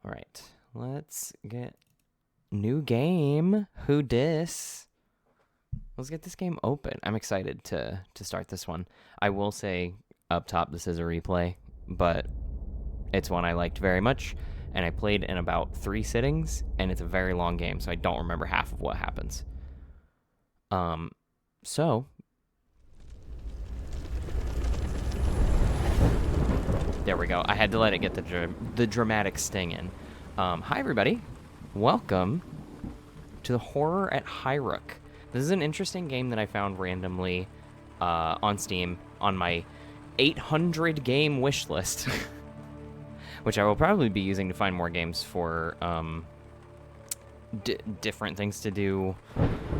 All right, let's get new game. Who dis? Let's get this game open. I'm excited to start this one. I will say up top, this is a replay, but it's one I liked very much, and I played in about 3 sittings, and it's a very long game, so I don't remember half of what happens. So there we go. I had to let it get the dramatic sting in. Hi everybody, welcome to the Horror at Highrook. This is an interesting game that I found randomly on Steam on my 800 game wish list, which I will probably be using to find more games for different things to do,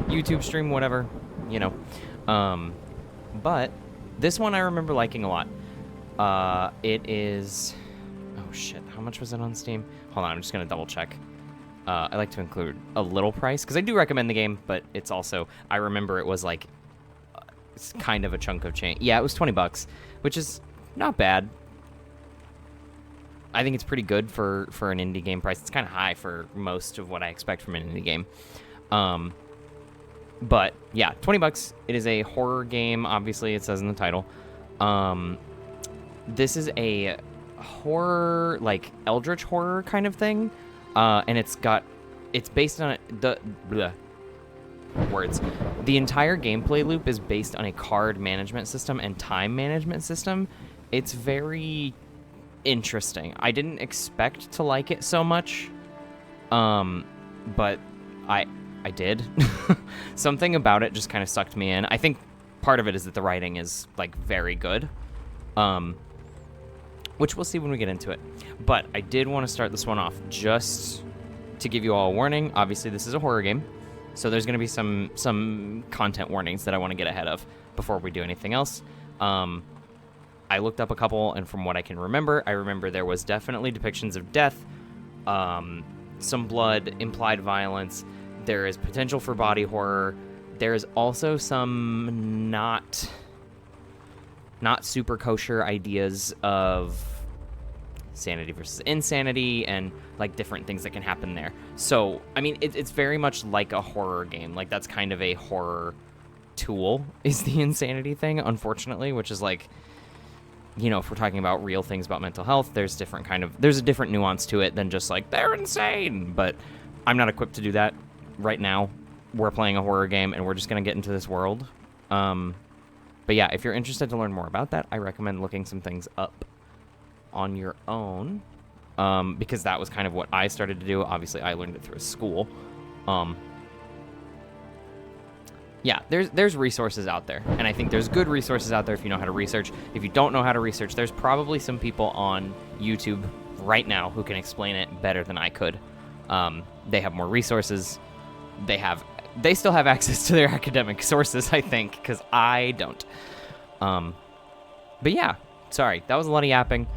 YouTube stream, whatever, you know. But this one I remember liking a lot. It is, oh shit, how much was it on Steam? Hold on, I'm just gonna double check. I like to include a little price, because I do recommend the game, but it's also, I remember it was like, it's kind of a chunk of change. Yeah, it was 20 bucks, which is not bad. I think it's pretty good for an indie game price. It's kind of high for most of what I expect from an indie game. But yeah, 20 bucks. It is a horror game, obviously it says in the title. This is a horror, like eldritch horror kind of thing. And it's based on the entire gameplay loop is based on a card management system and time management system. It's very interesting. I didn't expect to like it so much, but I did. Something about it just kind of sucked me in. I think part of it is that the writing is like very good, which we'll see when we get into it. But I did want to start this one off just to give you all a warning. Obviously, this is a horror game, so there's going to be some content warnings that I want to get ahead of before we do anything else. I looked up a couple, and from what I can remember, I remember there was definitely depictions of death, some blood, implied violence. There is potential for body horror. There is also some not super kosher ideas of sanity versus insanity and like different things that can happen there. So, I mean, it's very much like a horror game. Like that's kind of a horror tool is the insanity thing, unfortunately, which is like, you know, if we're talking about real things about mental health, there's a different nuance to it than just like, they're insane. But I'm not equipped to do that right now. We're playing a horror game and we're just going to get into this world. But yeah, if you're interested to learn more about that, I recommend looking some things up on your own, because that was kind of what I started to do. Obviously, I learned it through a school. Yeah, there's resources out there, and I think there's good resources out there if you know how to research. If you don't know how to research, there's probably some people on YouTube right now who can explain it better than I could. They have more resources. They still have access to their academic sources, I think, because I don't. But yeah, sorry, that was a lot of yapping.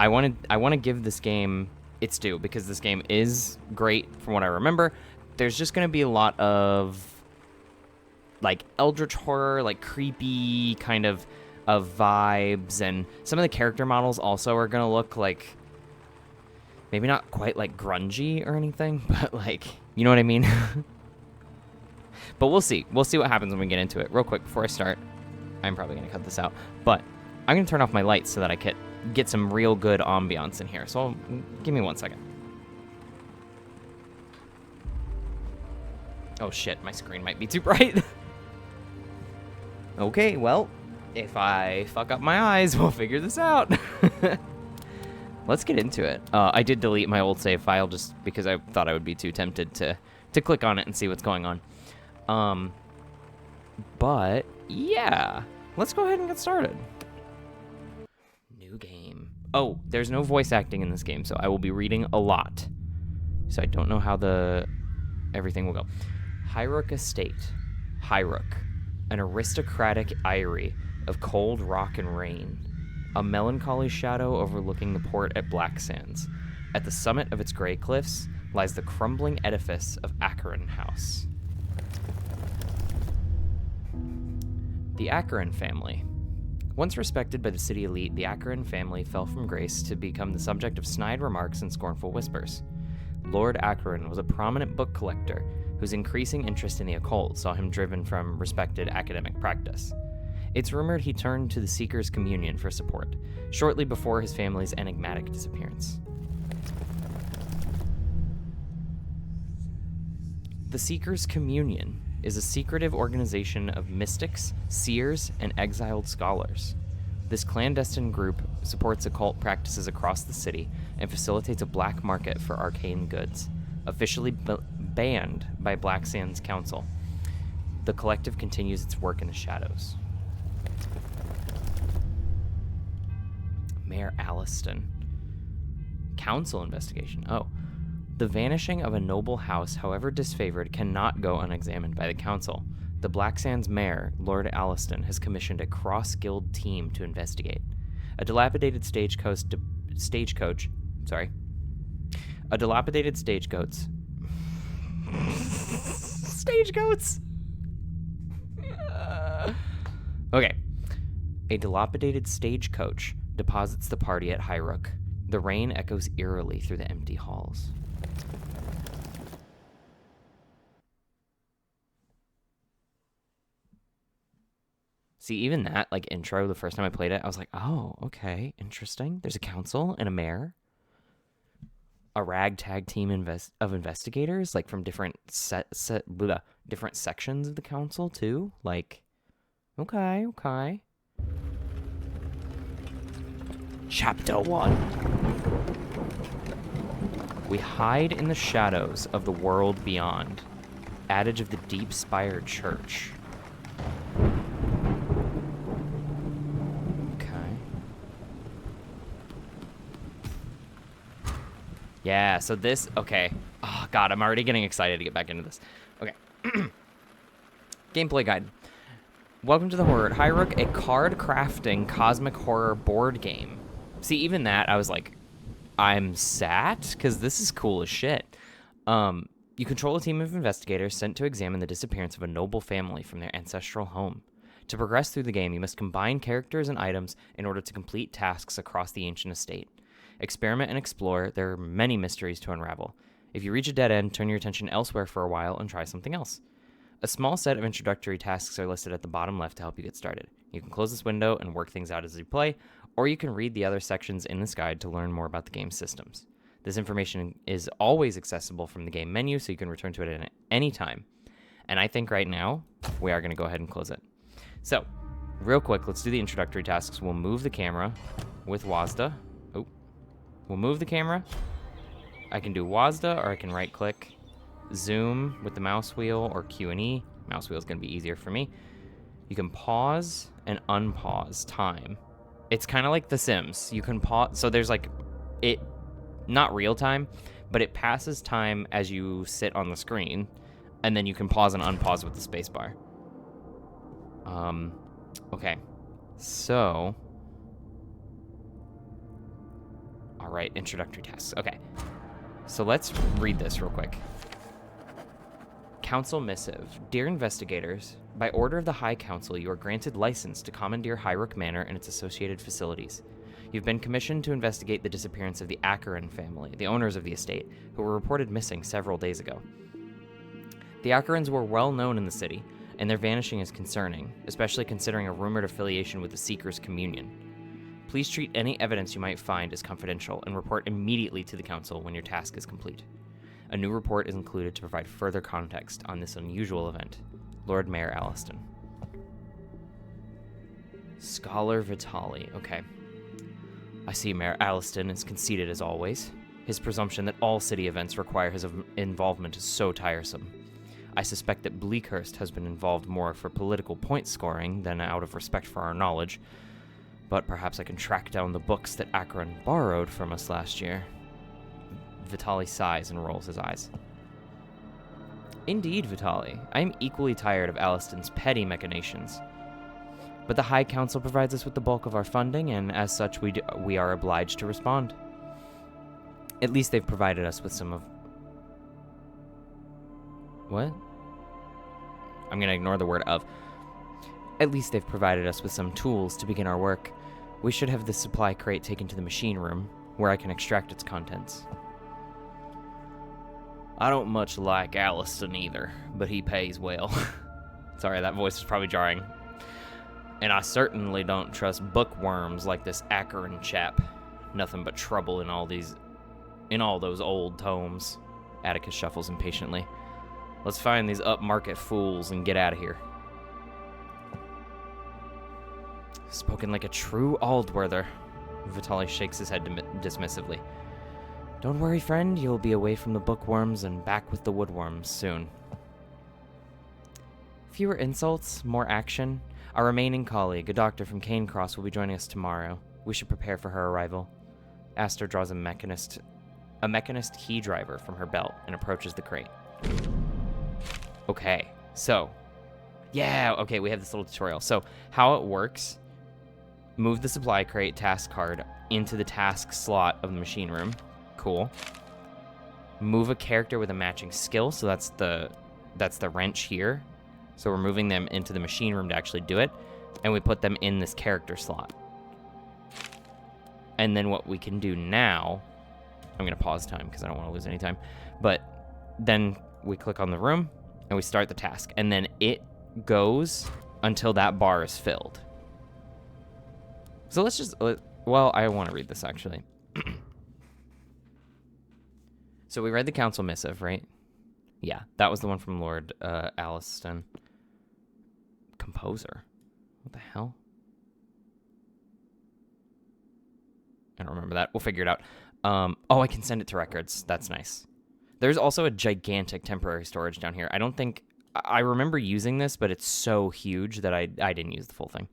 I want to give this game its due, because this game is great from what I remember. There's just going to be a lot of like eldritch horror, like creepy kind of vibes, and some of the character models also are going to look like maybe not quite like grungy or anything, but like, you know what I mean? But we'll see. We'll see what happens when we get into it. Real quick, before I start, I'm probably going to cut this out, but I'm going to turn off my lights so that I can get some real good ambiance in here. So give me 1 second. Oh shit, my screen might be too bright. Okay, well, if I fuck up my eyes, we'll figure this out. Let's get into it. I did delete my old save file just because I thought I would be too tempted to click on it and see what's going on. But yeah, let's go ahead and get started. New game. Oh, there's no voice acting in this game, so I will be reading a lot. So I don't know how everything will go. Highrook Estate. Highrook, an aristocratic eyrie of cold rock and rain. A melancholy shadow overlooking the port at Black Sands. At the summit of its gray cliffs lies the crumbling edifice of Acheron House. The Acheron family, Once respected by the city elite, the Acheron family fell from grace to become the subject of snide remarks and scornful whispers. Lord Acheron was a prominent book collector whose increasing interest in the occult saw him driven from respected academic practice. It's rumored he turned to the Seeker's Communion for support, shortly before his family's enigmatic disappearance. The Seeker's Communion is a secretive organization of mystics, seers, and exiled scholars. This clandestine group supports occult practices across the city and facilitates a black market for arcane goods, officially banned by Black Sands Council. The collective continues its work in the shadows. Mayor Alliston. Council investigation. Oh. The vanishing of a noble house, however disfavored, cannot go unexamined by the council. The Black Sands mayor, Lord Alliston, has commissioned a cross-guild team to investigate. A dilapidated stagecoach. Stagecoats. Okay. A dilapidated stagecoach deposits the party at Highrook. The rain echoes eerily through the empty halls. See, even that, like, intro, the first time I played it, I was like, oh, okay, interesting. There's a council and a mayor. A ragtag team of investigators, like, from different different sections of the council, too. Like, okay. Chapter 1. We hide in the shadows of the world beyond. Adage of the Deep Spire Church. Yeah, so this, okay. Oh, God, I'm already getting excited to get back into this. Okay. Gameplay guide. Welcome to the Horror at Highrook, a card crafting cosmic horror board game. See, even that, I was like, I'm sad, because this is cool as shit. You control a team of investigators sent to examine the disappearance of a noble family from their ancestral home. To progress through the game, you must combine characters and items in order to complete tasks across the ancient estate. Experiment and explore. There are many mysteries to unravel. If you reach a dead end, turn your attention elsewhere for a while and try something else. A small set of introductory tasks are listed at the bottom left to help you get started. You can close this window and work things out as you play, or you can read the other sections in this guide to learn more about the game's systems. This information is always accessible from the game menu, so you can return to it at any time. And I think right now, we are going to go ahead and close it. So, real quick, let's do the introductory tasks. We'll move the camera with WASD. We'll move the camera. I can do WASD, or I can right-click, zoom with the mouse wheel, or Q and E. Mouse wheel is going to be easier for me. You can pause and unpause time. It's kind of like The Sims. You can pause, so there's like, it, not real time, but it passes time as you sit on the screen, and then you can pause and unpause with the spacebar. Okay, so... All right, introductory tasks. Okay, so let's read this real quick. Council Missive. Dear investigators, by order of the High Council, you are granted license to commandeer Highrook Manor and its associated facilities. You've been commissioned to investigate the disappearance of the Acheron family, the owners of the estate, who were reported missing several days ago. The Acherons were well known in the city, and their vanishing is concerning, especially considering a rumored affiliation with the Seeker's Communion. Please treat any evidence you might find as confidential and report immediately to the Council when your task is complete. A new report is included to provide further context on this unusual event. Lord Mayor Alliston. Scholar Vitali. Okay. I see Mayor Alliston is conceited as always. His presumption that all city events require his involvement is so tiresome. I suspect that Bleakhurst has been involved more for political point scoring than out of respect for our knowledge, but perhaps I can track down the books that Acheron borrowed from us last year. Vitali sighs and rolls his eyes. Indeed, Vitali. I am equally tired of Alliston's petty machinations. But the High Council provides us with the bulk of our funding, and as such, we are obliged to respond. At least they've provided us with some of... What? I'm going to ignore the word of. At least they've provided us with some tools to begin our work. We should have the supply crate taken to the machine room, where I can extract its contents. I don't much like Alliston either, but he pays well. Sorry, that voice is probably jarring. And I certainly don't trust bookworms like this Acheron chap. Nothing but trouble in all those old tomes. Atticus shuffles impatiently. Let's find these upmarket fools and get out of here. Spoken like a true Aldworther. Vitali shakes his head dismissively. Don't worry, friend. You'll be away from the bookworms and back with the woodworms soon. Fewer insults, more action. Our remaining colleague, a doctor from Cairncross, will be joining us tomorrow. We should prepare for her arrival. Aster draws a mechanist key driver from her belt and approaches the crate. Okay, so... Yeah, okay, we have this little tutorial. So, how it works... Move the supply crate task card into the task slot of the machine room. Cool. Move a character with a matching skill, so that's the wrench here. So we're moving them into the machine room to actually do it, and we put them in this character slot. And then what we can do now, I'm gonna pause time because I don't want to lose any time, but then we click on the room and we start the task, and then it goes until that bar is filled. So let's just, well, I want to read this actually. So we read the council missive, right? Yeah, that was the one from Lord Alliston. Composer. What the hell? I don't remember that. We'll figure it out. Oh, I can send it to records. That's nice. There's also a gigantic temporary storage down here. I don't think... I remember using this, but it's so huge that I didn't use the full thing.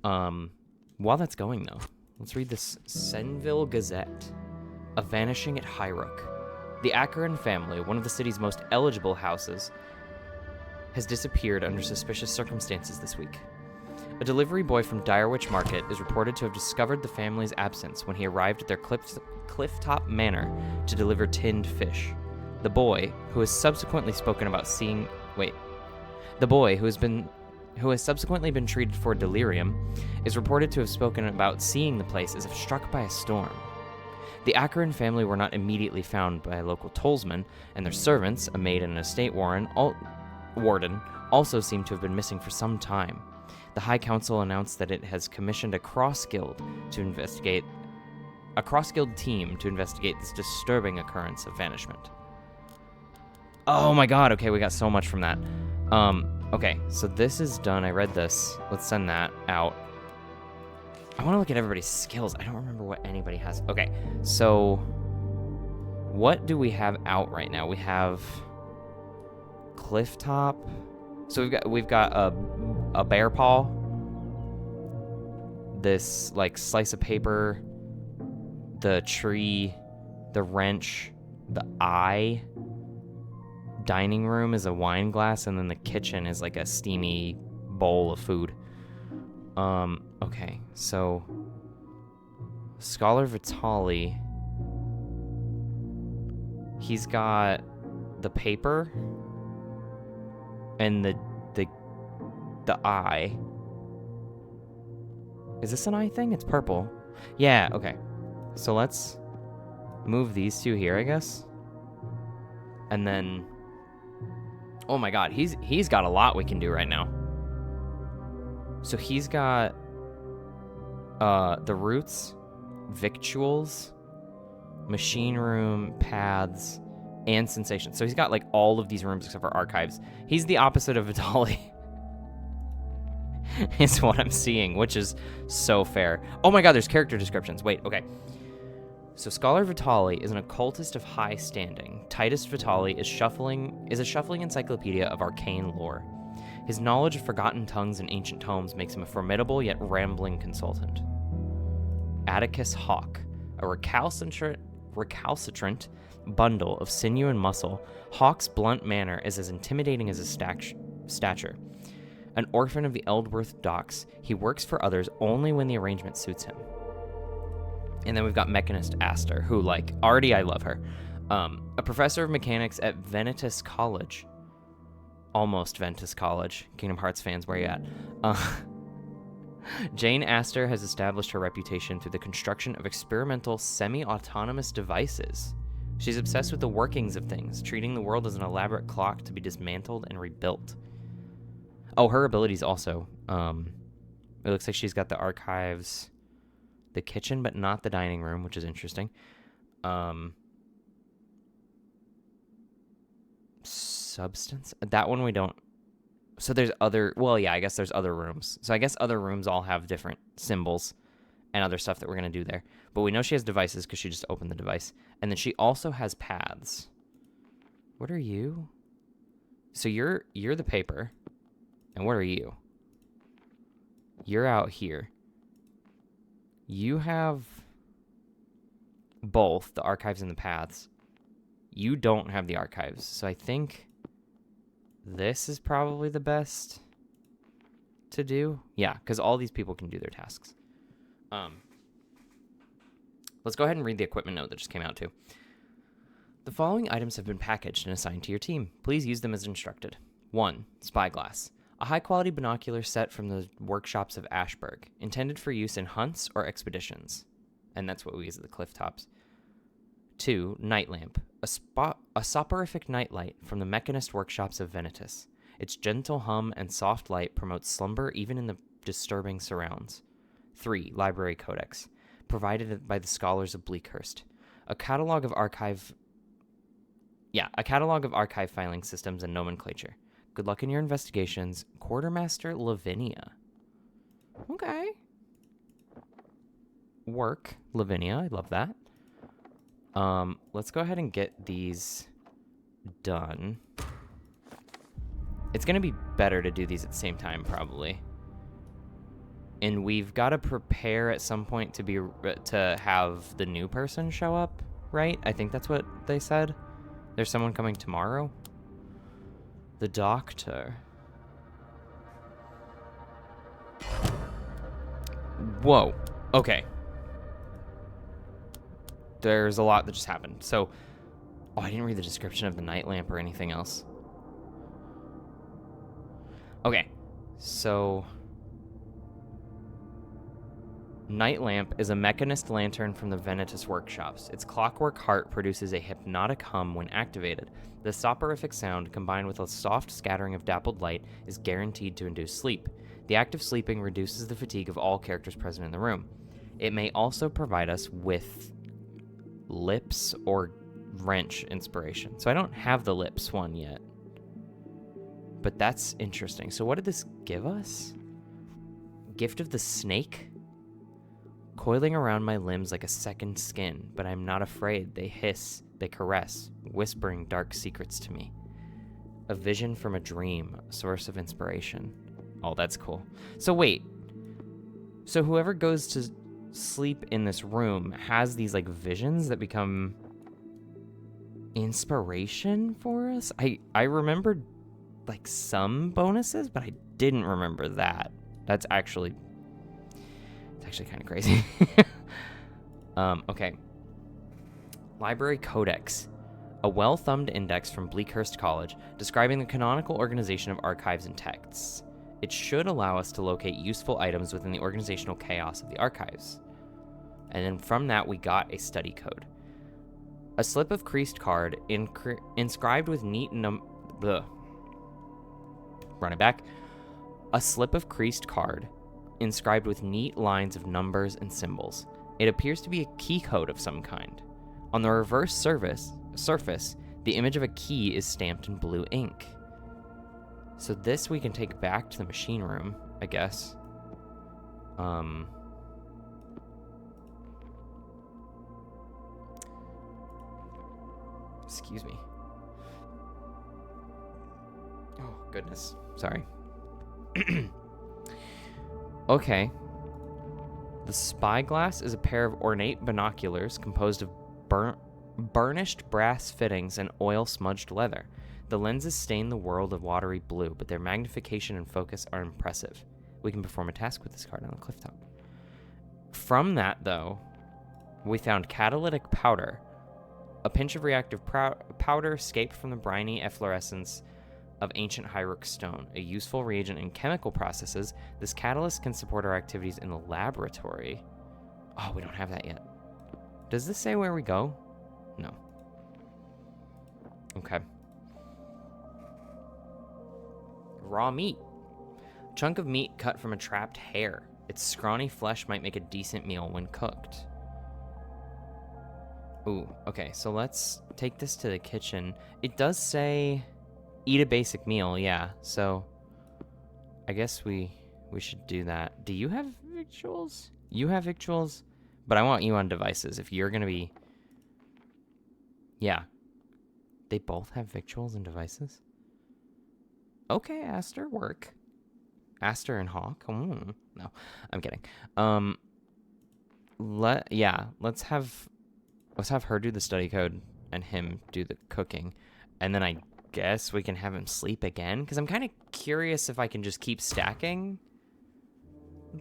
While that's going, though, let's read this Senville Gazette. A vanishing at Highrook. The Acheron family, one of the city's most eligible houses, has disappeared under suspicious circumstances this week. A delivery boy from Direwich Market is reported to have discovered the family's absence when he arrived at their clifftop manor to deliver tinned fish. The boy, who has subsequently spoken about seeing... The boy, who has subsequently been treated for delirium, is reported to have spoken about seeing the place as if struck by a storm. The Acheron family were not immediately found by local tollsmen, and their servants, a maid and an estate warden, also seem to have been missing for some time. The High Council announced that it has commissioned a cross-guild team to investigate this disturbing occurrence of vanishment. Oh my god, okay, we got so much from that. Okay, so this is done. I read this. Let's send that out. I want to look at everybody's skills. I don't remember what anybody has. Okay, so what do we have out right now? We have Clifftop. So we've got a bear paw. This like slice of paper, the tree, the wrench, the eye. Dining room is a wine glass, and then the kitchen is like a steamy bowl of food. Okay, so Scholar Vitali, he's got the paper and the eye. Is this an eye thing? It's purple. Yeah, okay. So let's move these two here, I guess. And then, oh my god, he's got a lot we can do right now. So he's got the roots, victuals, machine room, paths, and sensations. So he's got like all of these rooms except for archives. He's the opposite of Vitali. Is what I'm seeing, which is so fair. Oh my god, there's character descriptions. Wait, okay. So Scholar Vitali is an occultist of high standing. Titus Vitali is a shuffling encyclopedia of arcane lore. His knowledge of forgotten tongues and ancient tomes makes him a formidable yet rambling consultant. Atticus Hawk, a recalcitrant bundle of sinew and muscle, Hawk's blunt manner is as intimidating as his stature. An orphan of the Eldworth docks, he works for others only when the arrangement suits him. And then we've got Mechanist Aster, who, like, already I love her. A professor of mechanics at Venitus College. Almost Ventus College. Kingdom Hearts fans, where you at? Jane Astor has established her reputation through the construction of experimental semi-autonomous devices. She's obsessed with the workings of things, treating the world as an elaborate clock to be dismantled and rebuilt. Oh, her abilities also. It looks like she's got the archives, the kitchen, but not the dining room, which is interesting. Substance? That one we don't. So there's other, well, yeah, I guess there's other rooms. So I guess other rooms all have different symbols and other stuff that we're going to do there. But we know she has devices because she just opened the device. And then she also has paths. What are you? So you're the paper. And what are you? You're out here. You have both the archives and the paths. You don't have the archives. So I think this is probably the best to do. Yeah, because all these people can do their tasks. Let's go ahead and read the equipment note that just came out too. The following items have been packaged and assigned to your team. Please use them as instructed. 1. Spyglass. A high-quality binocular set from the workshops of Ashburg, intended for use in hunts or expeditions. And that's what we use at the cliff tops. 2. Night lamp. A soporific nightlight from the mechanist workshops of Venitus. Its gentle hum and soft light promotes slumber even in the disturbing surrounds. 3. Library codex. Provided by the scholars of Bleakhurst. A catalog of archive filing systems and nomenclature. Good luck in your investigations. Quartermaster Lavinia. Okay. Work, Lavinia. I love that. Let's go ahead and get these done. It's going to be better to do these at the same time, probably. And we've got to prepare at some point to have the new person show up, right? I think that's what they said. There's someone coming tomorrow. The doctor. Whoa. Okay. There's a lot that just happened. So, I didn't read the description of the night lamp or anything else. Okay. So, night lamp is a mechanist lantern from the Venitus workshops. Its clockwork heart produces a hypnotic hum when activated. The soporific sound, combined with a soft scattering of dappled light, is guaranteed to induce sleep. The act of sleeping reduces the fatigue of all characters present in the room. It may also provide us with lips or wrench inspiration. So I don't have the lips one yet. But that's interesting. So what did this give us? Gift of the snake? Coiling around my limbs like a second skin, but I'm not afraid. They hiss, they caress, whispering dark secrets to me. A vision from a dream, a source of inspiration. Oh, that's cool. So wait. So whoever goes to sleep in this room has these like visions that become inspiration for us? I remembered like some bonuses, but I didn't remember that. It's actually kind of crazy. Okay. Library Codex. A well-thumbed index from Bleakhurst College describing the canonical organization of archives and texts. It should allow us to locate useful items within the organizational chaos of the archives. And then from that, we got a study code. A slip of creased card inscribed with neat Run it back. A slip of creased card inscribed with neat lines of numbers and symbols. It appears to be a key code of some kind. On the reverse surface, the image of a key is stamped in blue ink. So this we can take back to the machine room, I guess. Excuse me. Oh, goodness. Sorry. Okay. The spyglass is a pair of ornate binoculars composed of burnished brass fittings and oil-smudged leather. The lenses stain the world of watery blue, but their magnification and focus are impressive. We can perform a task with this card on the clifftop. From that, though, we found catalytic powder. A pinch of reactive powder escaped from the briny efflorescence of ancient Highrook stone, a useful reagent in chemical processes. This catalyst can support our activities in the laboratory. Oh, we don't have that yet. Does this say where we go? No. Okay. Raw meat. Chunk of meat cut from a trapped hare. Its scrawny flesh might make a decent meal when cooked. Ooh, okay, so let's take this to the kitchen. It does say eat a basic meal, yeah, so I guess we should do that. Do you have victuals? You have victuals? But I want you on devices if you're gonna be... Yeah. They both have victuals and devices? Okay, Aster, work. Aster and Hawk? No, I'm kidding. Let's have her do the study code and him do the cooking. And then I guess we can have him sleep again, because I'm kind of curious if I can just keep stacking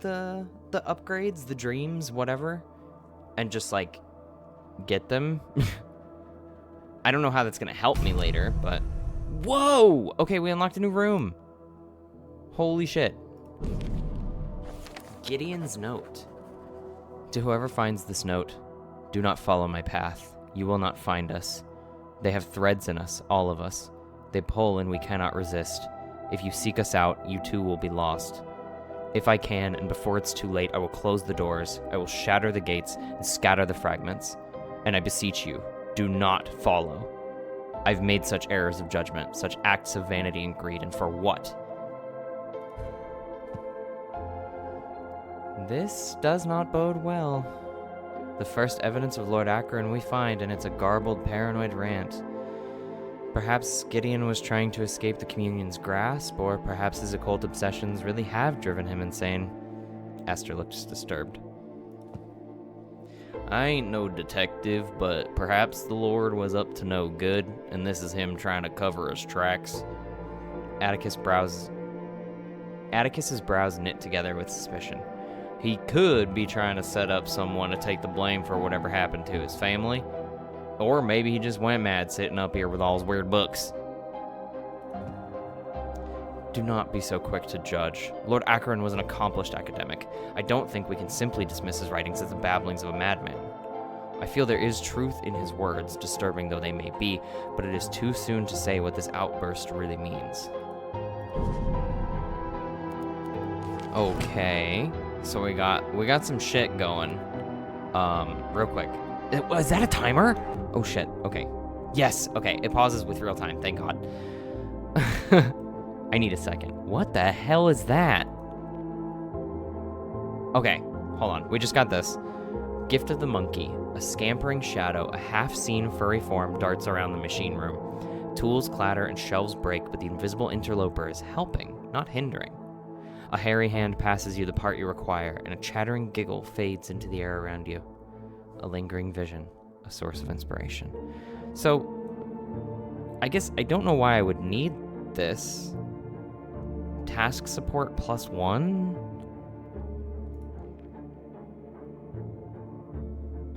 the upgrades, the dreams, whatever, and just like get them. I don't know how that's gonna help me later, but whoa, okay, we unlocked a new room. Holy shit. Gideon's note. To whoever finds this note, do not follow my path. You will not find us. They have threads in us, all of us. They pull and we cannot resist. If you seek us out, you too will be lost. If I can, and before it's too late, I will close the doors. I will shatter the gates and scatter the fragments. And I beseech you, do not follow. I've made such errors of judgment, such acts of vanity and greed, and for what? This does not bode well. The first evidence of Lord Acheron we find, and it's a garbled, paranoid rant. Perhaps Gideon was trying to escape the Communion's grasp, or perhaps his occult obsessions really have driven him insane. Aster looks disturbed. I ain't no detective, but perhaps the Lord was up to no good, and this is him trying to cover his tracks. Atticus's brows knit together with suspicion. He could be trying to set up someone to take the blame for whatever happened to his family. Or maybe he just went mad sitting up here with all his weird books. Do not be so quick to judge. Lord Acheron was an accomplished academic. I don't think we can simply dismiss his writings as the babblings of a madman. I feel there is truth in his words, disturbing though they may be, but it is too soon to say what this outburst really means. Okay. So we got some shit going. Real quick. Is that a timer? Oh shit. Okay. Yes. Okay. It pauses with real time. Thank God. I need a second. What the hell is that? Okay. Hold on. We just got this. Gift of the monkey. A scampering shadow, a half-seen furry form darts around the machine room. Tools clatter and shelves break, but the invisible interloper is helping, not hindering. A hairy hand passes you the part you require, and a chattering giggle fades into the air around you. A lingering vision, a source of inspiration. So, I guess I don't know why I would need this. Task support +1?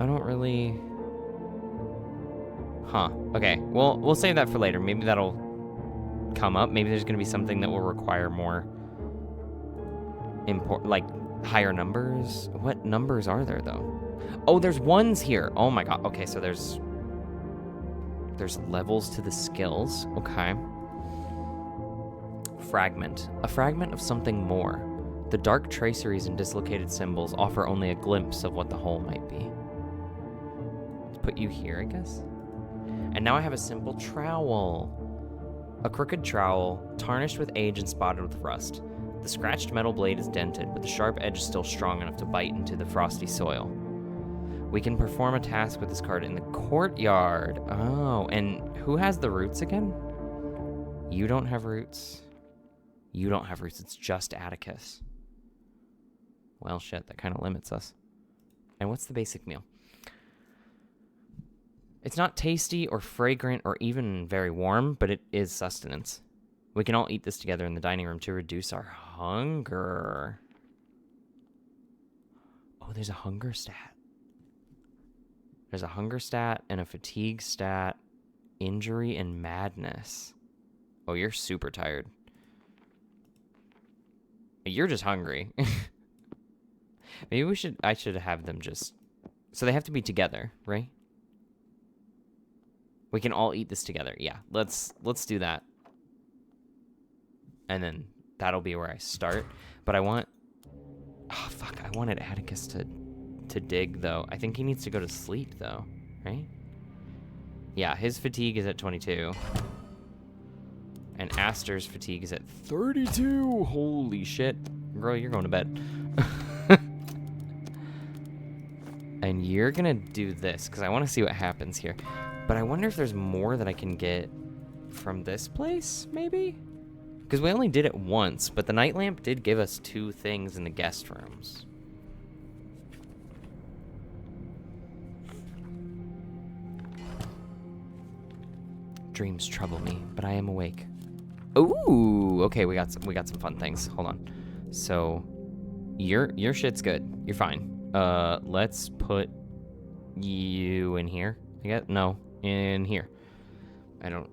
I don't really... Huh. Okay, well, we'll save that for later. Maybe that'll come up. Maybe there's going to be something that will require more... like higher numbers. What numbers are there though? Oh, there's ones here. Oh my God. Okay, so there's levels to the skills. Okay. Fragment. A fragment of something more. The dark traceries and dislocated symbols offer only a glimpse of what the whole might be. Let's put you here, I guess. And now I have a simple trowel. A crooked trowel, tarnished with age and spotted with rust. The scratched metal blade is dented, but the sharp edge is still strong enough to bite into the frosty soil. We can perform a task with this card in the courtyard. Oh, and who has the roots again? You don't have roots. You don't have roots. It's just Atticus. Well, shit, that kind of limits us. And what's the basic meal? It's not tasty or fragrant or even very warm, but it is sustenance. We can all eat this together in the dining room to reduce our hunger. Oh, there's a hunger stat. There's a hunger stat and a fatigue stat, injury and madness. Oh, you're super tired. You're just hungry. Maybe I should have them just... So they have to be together, right? We can all eat this together. Yeah, let's do that. And then that'll be where I start. But I want... Oh, fuck. I wanted Atticus to dig, though. I think he needs to go to sleep, though. Right? Yeah, his fatigue is at 22. And Aster's fatigue is at 32. Holy shit. Girl, you're going to bed. And you're going to do this, because I want to see what happens here. But I wonder if there's more that I can get from this place, maybe? Because we only did it once, but the night lamp did give us 2 things in the guest rooms. Dreams trouble me, but I am awake. Ooh, okay, we got some fun things. Hold on. So, your shit's good. You're fine. Let's put you in here. I guess no, in here.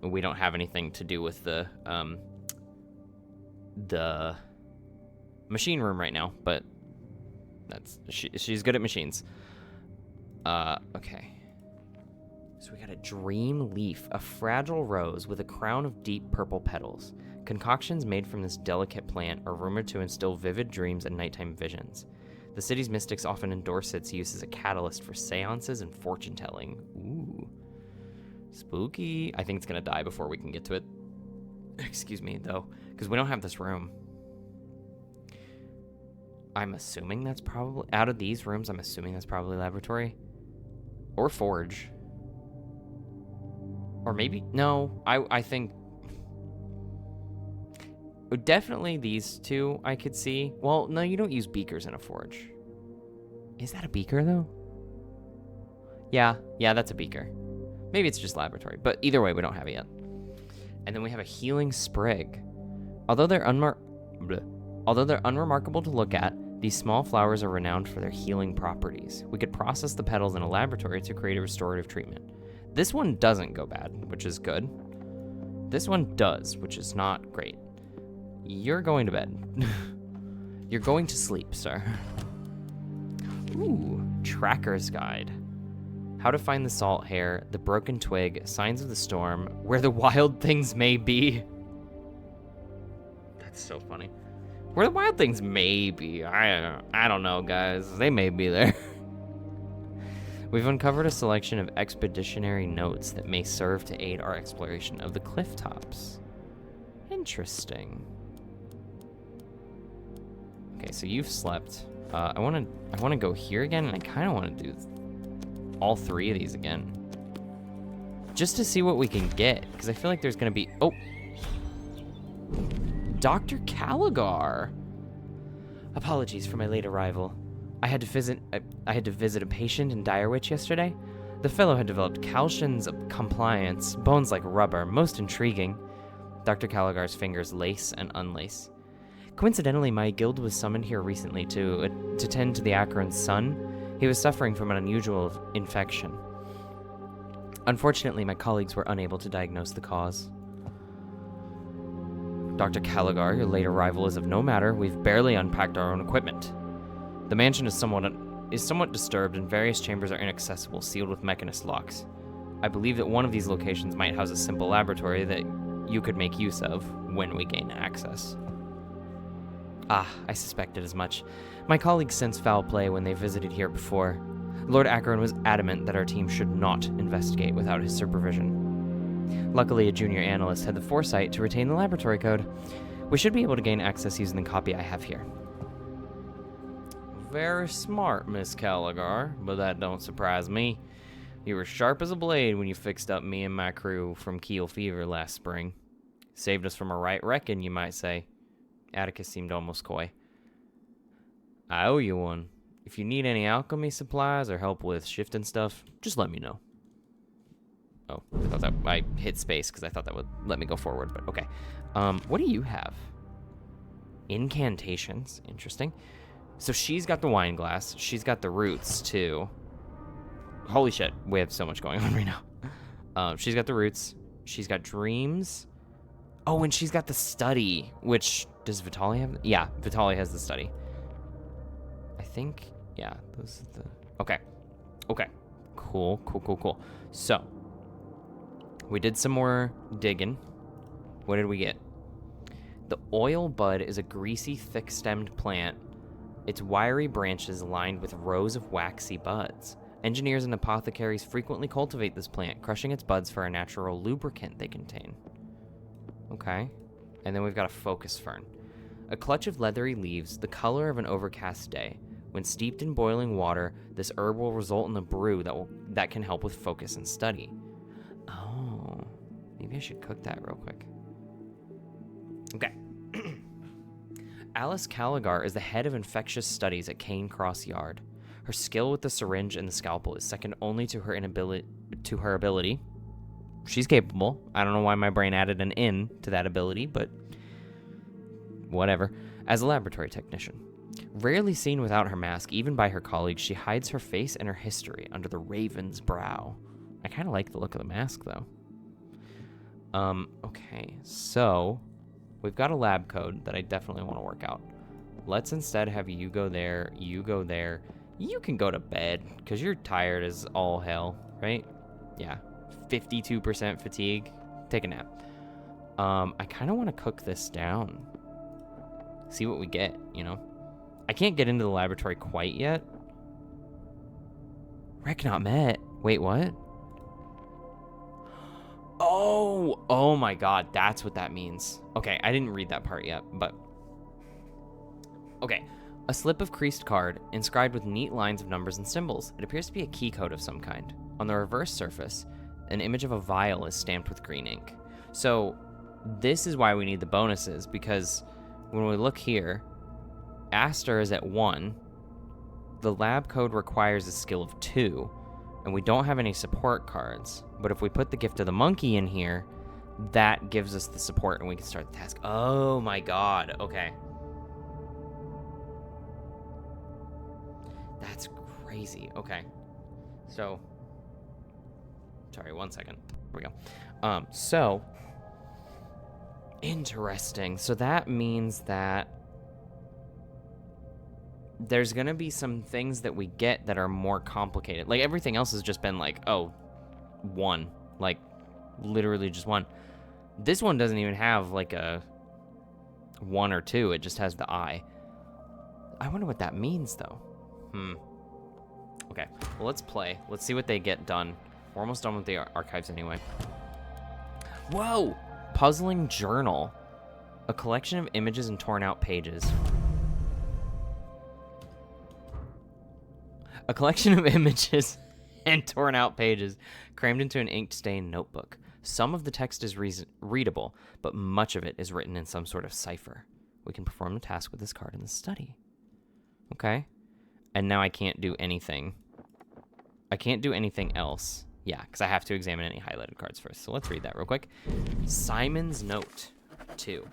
We don't have anything to do with the machine room right now, but she's good at machines. Okay. So we got a dream leaf, a fragile rose with a crown of deep purple petals. Concoctions made from this delicate plant are rumored to instill vivid dreams and nighttime visions. The city's mystics often endorse its use as a catalyst for seances and fortune-telling. Ooh. Spooky. I think it's gonna die before we can get to it. Excuse me, though, because we don't have this room. I'm assuming that's probably... Out of these rooms, I'm assuming that's probably laboratory. Or forge. Or maybe... No, I think... Definitely these 2 I could see. Well, no, you don't use beakers in a forge. Is that a beaker, though? Yeah, that's a beaker. Maybe it's just laboratory, but either way, we don't have it yet. And then we have a healing sprig. Although they're unremarkable to look at, these small flowers are renowned for their healing properties. We could process the petals in a laboratory to create a restorative treatment. This one doesn't go bad, which is good. This one does, which is not great. You're going to bed. You're going to sleep, sir. Ooh, Tracker's Guide. How to find the salt hare, the broken twig, signs of the storm, where the wild things may be. That's so funny. Where the wild things may be. I don't know, guys. They may be there. We've uncovered a selection of expeditionary notes that may serve to aid our exploration of the cliff tops. Interesting. Okay, so you've slept. I want to go here again, and I kind of want to do all 3 of these again, just to see what we can get, because I feel like there's going to be... Oh, Dr. Caligar. Apologies for my late arrival. I had to visit a patient in Direwitch yesterday. The fellow had developed calciums of compliance, bones like rubber, most intriguing. Dr. Caligar's fingers lace and unlace. Coincidentally, my guild was summoned here recently to tend to the Acheron's son. He was suffering from an unusual infection. Unfortunately, my colleagues were unable to diagnose the cause. Dr. Caligar, your late arrival is of no matter. We've barely unpacked our own equipment. The mansion is somewhat disturbed, and various chambers are inaccessible, sealed with mechanist locks. I believe that one of these locations might house a simple laboratory that you could make use of when we gain access. Ah, I suspected as much. My colleagues sensed foul play when they visited here before. Lord Acheron was adamant that our team should not investigate without his supervision. Luckily, a junior analyst had the foresight to retain the laboratory code. We should be able to gain access using the copy I have here. Very smart, Miss Caligar, but that don't surprise me. You were sharp as a blade when you fixed up me and my crew from Keel Fever last spring. Saved us from a right wrecking, you might say. Atticus seemed almost coy. I owe you one. If you need any alchemy supplies or help with shifting stuff, just let me know. Oh, I hit space because I thought that would let me go forward, but okay. What do you have? Incantations. Interesting. So she's got the wine glass. She's got the roots, too. Holy shit. We have so much going on right now. She's got the roots. She's got dreams. Oh, and she's got the study, which, does Vitaly have? Yeah, Vitaly has the study. I think, yeah, those are the, okay. Okay, cool. So, we did some more digging. What did we get? The oil bud is a greasy, thick-stemmed plant. Its wiry branches lined with rows of waxy buds. Engineers and apothecaries frequently cultivate this plant, crushing its buds for a natural lubricant they contain. Okay. And then we've got a focus fern. A clutch of leathery leaves, the color of an overcast day. When steeped in boiling water, this herb will result in a brew that can help with focus and study. Oh, maybe I should cook that real quick. Okay. Alice Caligar is the head of infectious studies at Cane Cross Yard. Her skill with the syringe and the scalpel is second only to her ability. She's capable. I don't know why my brain added an "in" to that ability, but whatever. As a laboratory technician. Rarely seen without her mask, even by her colleagues, she hides her face and her history under the raven's brow. I kind of like the look of the mask, though. Okay, so we've got a lab code that I definitely want to work out. Let's instead have you go there, you go there. You can go to bed, because you're tired as all hell, right? Yeah, 52% fatigue. Take a nap. I kind of want to cook this down. See what we get, you know? I can't get into the laboratory quite yet. Rec not met. Wait, what? Oh my god, that's what that means. Okay, I didn't read that part yet, but... Okay, a slip of creased card, inscribed with neat lines of numbers and symbols. It appears to be a key code of some kind. On the reverse surface, an image of a vial is stamped with green ink. So, this is why we need the bonuses, because when we look here, Aster is at 1. The lab code requires a skill of 2, and we don't have any support cards. But if we put the gift of the monkey in here, that gives us the support and we can start the task. Oh my god, okay. That's crazy, okay. So, sorry, 1 second. Here we go. So, interesting. So that means that there's gonna be some things that we get that are more complicated. Like, everything else has just been like, oh, 1. Like, literally just 1. This one doesn't even have, like, a 1 or 2. It just has the I. I wonder what that means, though. Okay, well, let's play. Let's see what they get done. We're almost done with the archives anyway. Whoa! Puzzling journal. A collection of images and torn out pages. A collection of images and torn out pages crammed into an ink-stained notebook. Some of the text is readable, but much of it is written in some sort of cipher. We can perform the task with this card in the study. Okay. And now I can't do anything. I can't do anything else. Yeah, because I have to examine any highlighted cards first. So let's read that real quick. Simon's Note 2.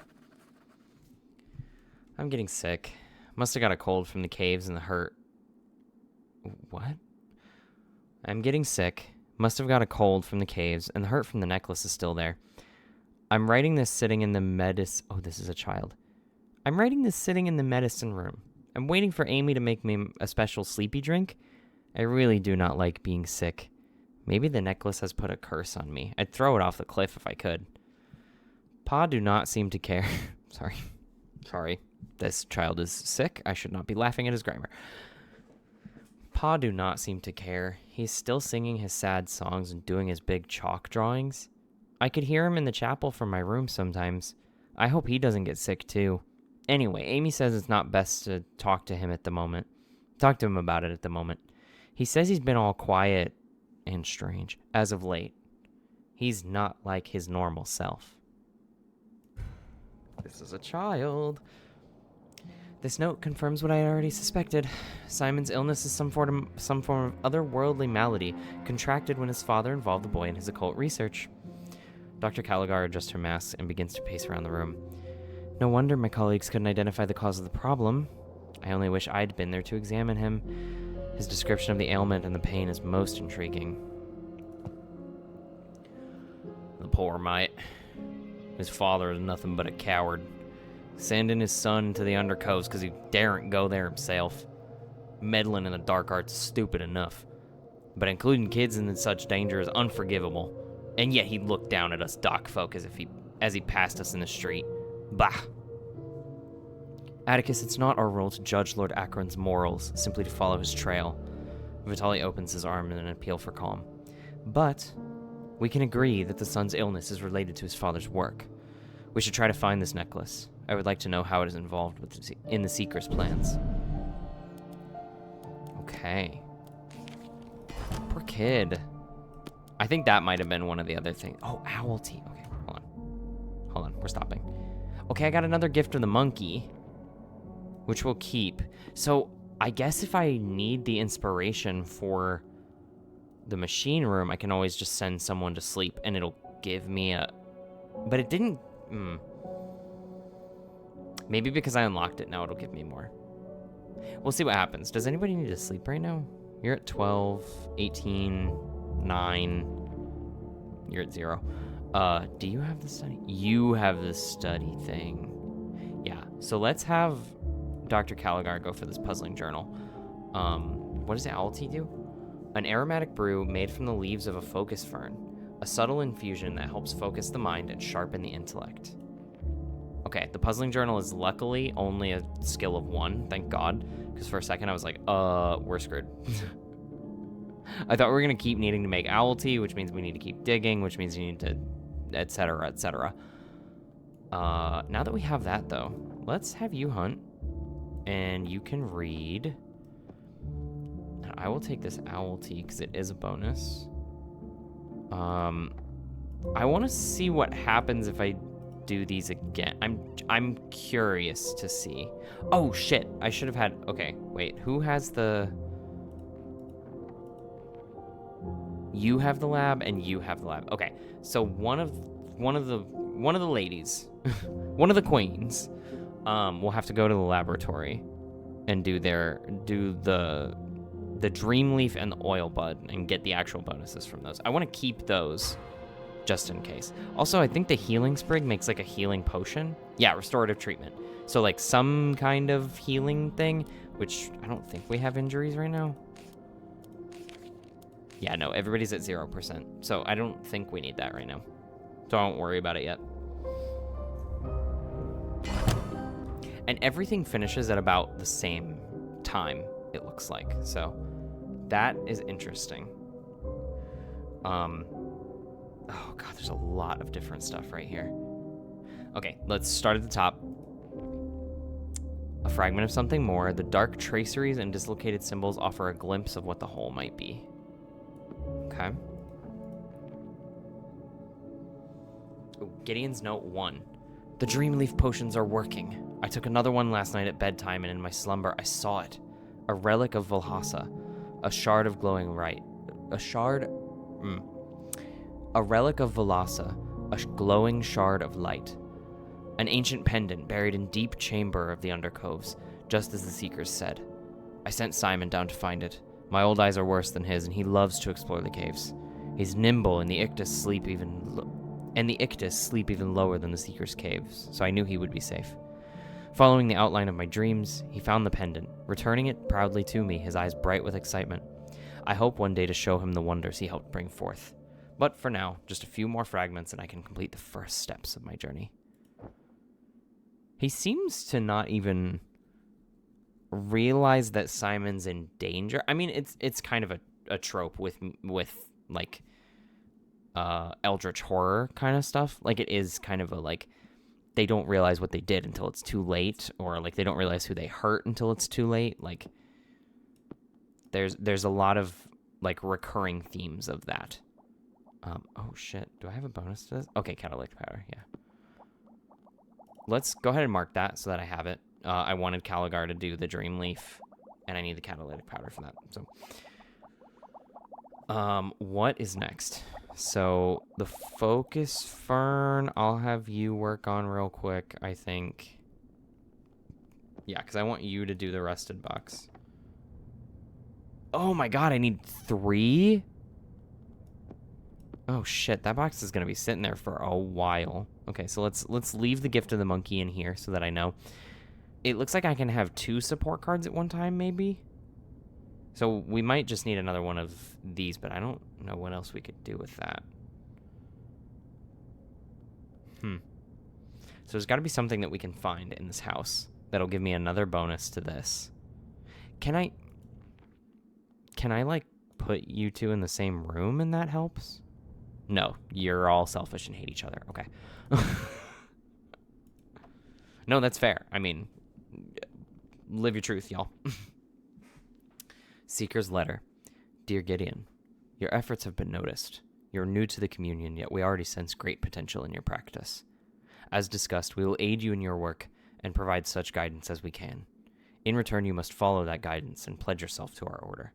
I'm getting sick. Must have got a cold from the caves and the hurt. What? I'm getting sick. Must have got a cold from the caves, and the hurt from the necklace is still there. I'm writing this sitting in the Oh, this is a child. I'm writing this sitting in the medicine room. I'm waiting for Amy to make me a special sleepy drink. I really do not like being sick. Maybe the necklace has put a curse on me. I'd throw it off the cliff if I could. Pa do not seem to care. Sorry. This child is sick. I should not be laughing at his grammar. Pa do not seem to care. He's still singing his sad songs and doing his big chalk drawings. I could hear him in the chapel from my room sometimes. I hope he doesn't get sick too. Anyway, Amy says it's not best to talk to him at the moment. Talk to him about it at the moment. He says he's been all quiet and strange as of late. He's not like his normal self. This is a child. This note confirms what I already suspected. Simon's illness is some form of otherworldly malady, contracted when his father involved the boy in his occult research. Dr. Caligar adjusts her mask and begins to pace around the room. No wonder my colleagues couldn't identify the cause of the problem. I only wish I'd been there to examine him. His description of the ailment and the pain is most intriguing. The poor mite. His father is nothing but a coward. Sending his son to the Undercoves because he daren't go there himself. Meddling in the dark arts is stupid enough. But including kids in such danger is unforgivable. And yet he looked down at us dock folk as he passed us in the street. Bah! Atticus, it's not our role to judge Lord Acheron's morals, simply to follow his trail. Vitali opens his arm in an appeal for calm. But we can agree that the son's illness is related to his father's work. We should try to find this necklace. I would like to know how it is involved in the Seeker's plans. Okay. Poor kid. I think that might have been one of the other things. Oh, owl tea. Okay, hold on. Hold on, we're stopping. Okay, I got another gift of the monkey, which we'll keep. So I guess if I need the inspiration for the machine room, I can always just send someone to sleep and it'll give me a... But it didn't... Maybe because I unlocked it now it'll give me more. We'll see what happens. Does anybody need to sleep right now? You're at 12, 18, 9. You're at 0. Do you have the study? You have the study thing. Yeah, so let's have Dr. Caligar go for this puzzling journal. What does the owl tea do? An aromatic brew made from the leaves of a focus fern. A subtle infusion that helps focus the mind and sharpen the intellect. Okay, the puzzling journal is luckily only a skill of 1, thank God. Because for a second I was like, we're screwed. I thought we were going to keep needing to make owl tea, which means we need to keep digging, which means you need to, etc., etc. Now that we have that, though, let's have you hunt. And you can read. And I will take this owl tea because it is a bonus. I want to see what happens if I do these again. I'm curious to see. Oh shit! I should have had. Okay, wait. Who has the? You have the lab, and you have the lab. Okay, so one of the ladies, one of the queens, will have to go to the laboratory and do the dream leaf and the oil bud and get the actual bonuses from those. I want to keep those just in case. Also, I think the healing sprig makes like a healing potion. Yeah, restorative treatment. So like some kind of healing thing, which I don't think we have injuries right now. Yeah, no, everybody's at 0%. So I don't think we need that right now. So I won't worry about it yet. And everything finishes at about the same time, it looks like. So that is interesting. Oh god, there's a lot of different stuff right here. Okay, let's start at the top. A fragment of something more. The dark traceries and dislocated symbols offer a glimpse of what the whole might be. Okay. Ooh, Gideon's note 1. The dream leaf potions are working. I took another one last night at bedtime, and in my slumber I saw it. A relic of Valhassa. A shard of glowing light. A relic of Valhassa. A glowing shard of light. An ancient pendant buried in deep chamber of the Undercoves, just as the Seekers said. I sent Simon down to find it. My old eyes are worse than his, and he loves to explore the caves. He's nimble, and the Ictus sleep even lower than the Seekers' caves, so I knew he would be safe. Following the outline of my dreams, he found the pendant, returning it proudly to me, his eyes bright with excitement. I hope one day to show him the wonders he helped bring forth. But for now, just a few more fragments and I can complete the first steps of my journey. He seems to not even realize that Simon's in danger. I mean, it's kind of a trope with like eldritch horror kind of stuff. Like it is kind of a like they don't realize what they did until it's too late, or like they don't realize who they hurt until it's too late. Like there's a lot of like recurring themes of that. Oh shit, do I have a bonus to this? Okay, catalytic powder, yeah. Let's go ahead and mark that so that I have it. I wanted Caligar to do the Dream Leaf, and I need the catalytic powder for that. So, what is next? So, the Focus Fern, I'll have you work on real quick, I think. Yeah, because I want you to do the Rusted Box. Oh my god, I need 3? Oh shit, that box is gonna be sitting there for a while. Okay, so let's leave the gift of the monkey in here so that I know. It looks like I can have 2 support cards at one time, maybe. So we might just need another one of these, but I don't know what else we could do with that. So there's got to be something that we can find in this house that'll give me another bonus to this. Can I like put you 2 in the same room and that helps? No, you're all selfish and hate each other. Okay. No, that's fair. I mean, live your truth, y'all. Seeker's letter. Dear Gideon, your efforts have been noticed. You're new to the communion, yet we already sense great potential in your practice. As discussed, we will aid you in your work and provide such guidance as we can. In return, you must follow that guidance and pledge yourself to our order.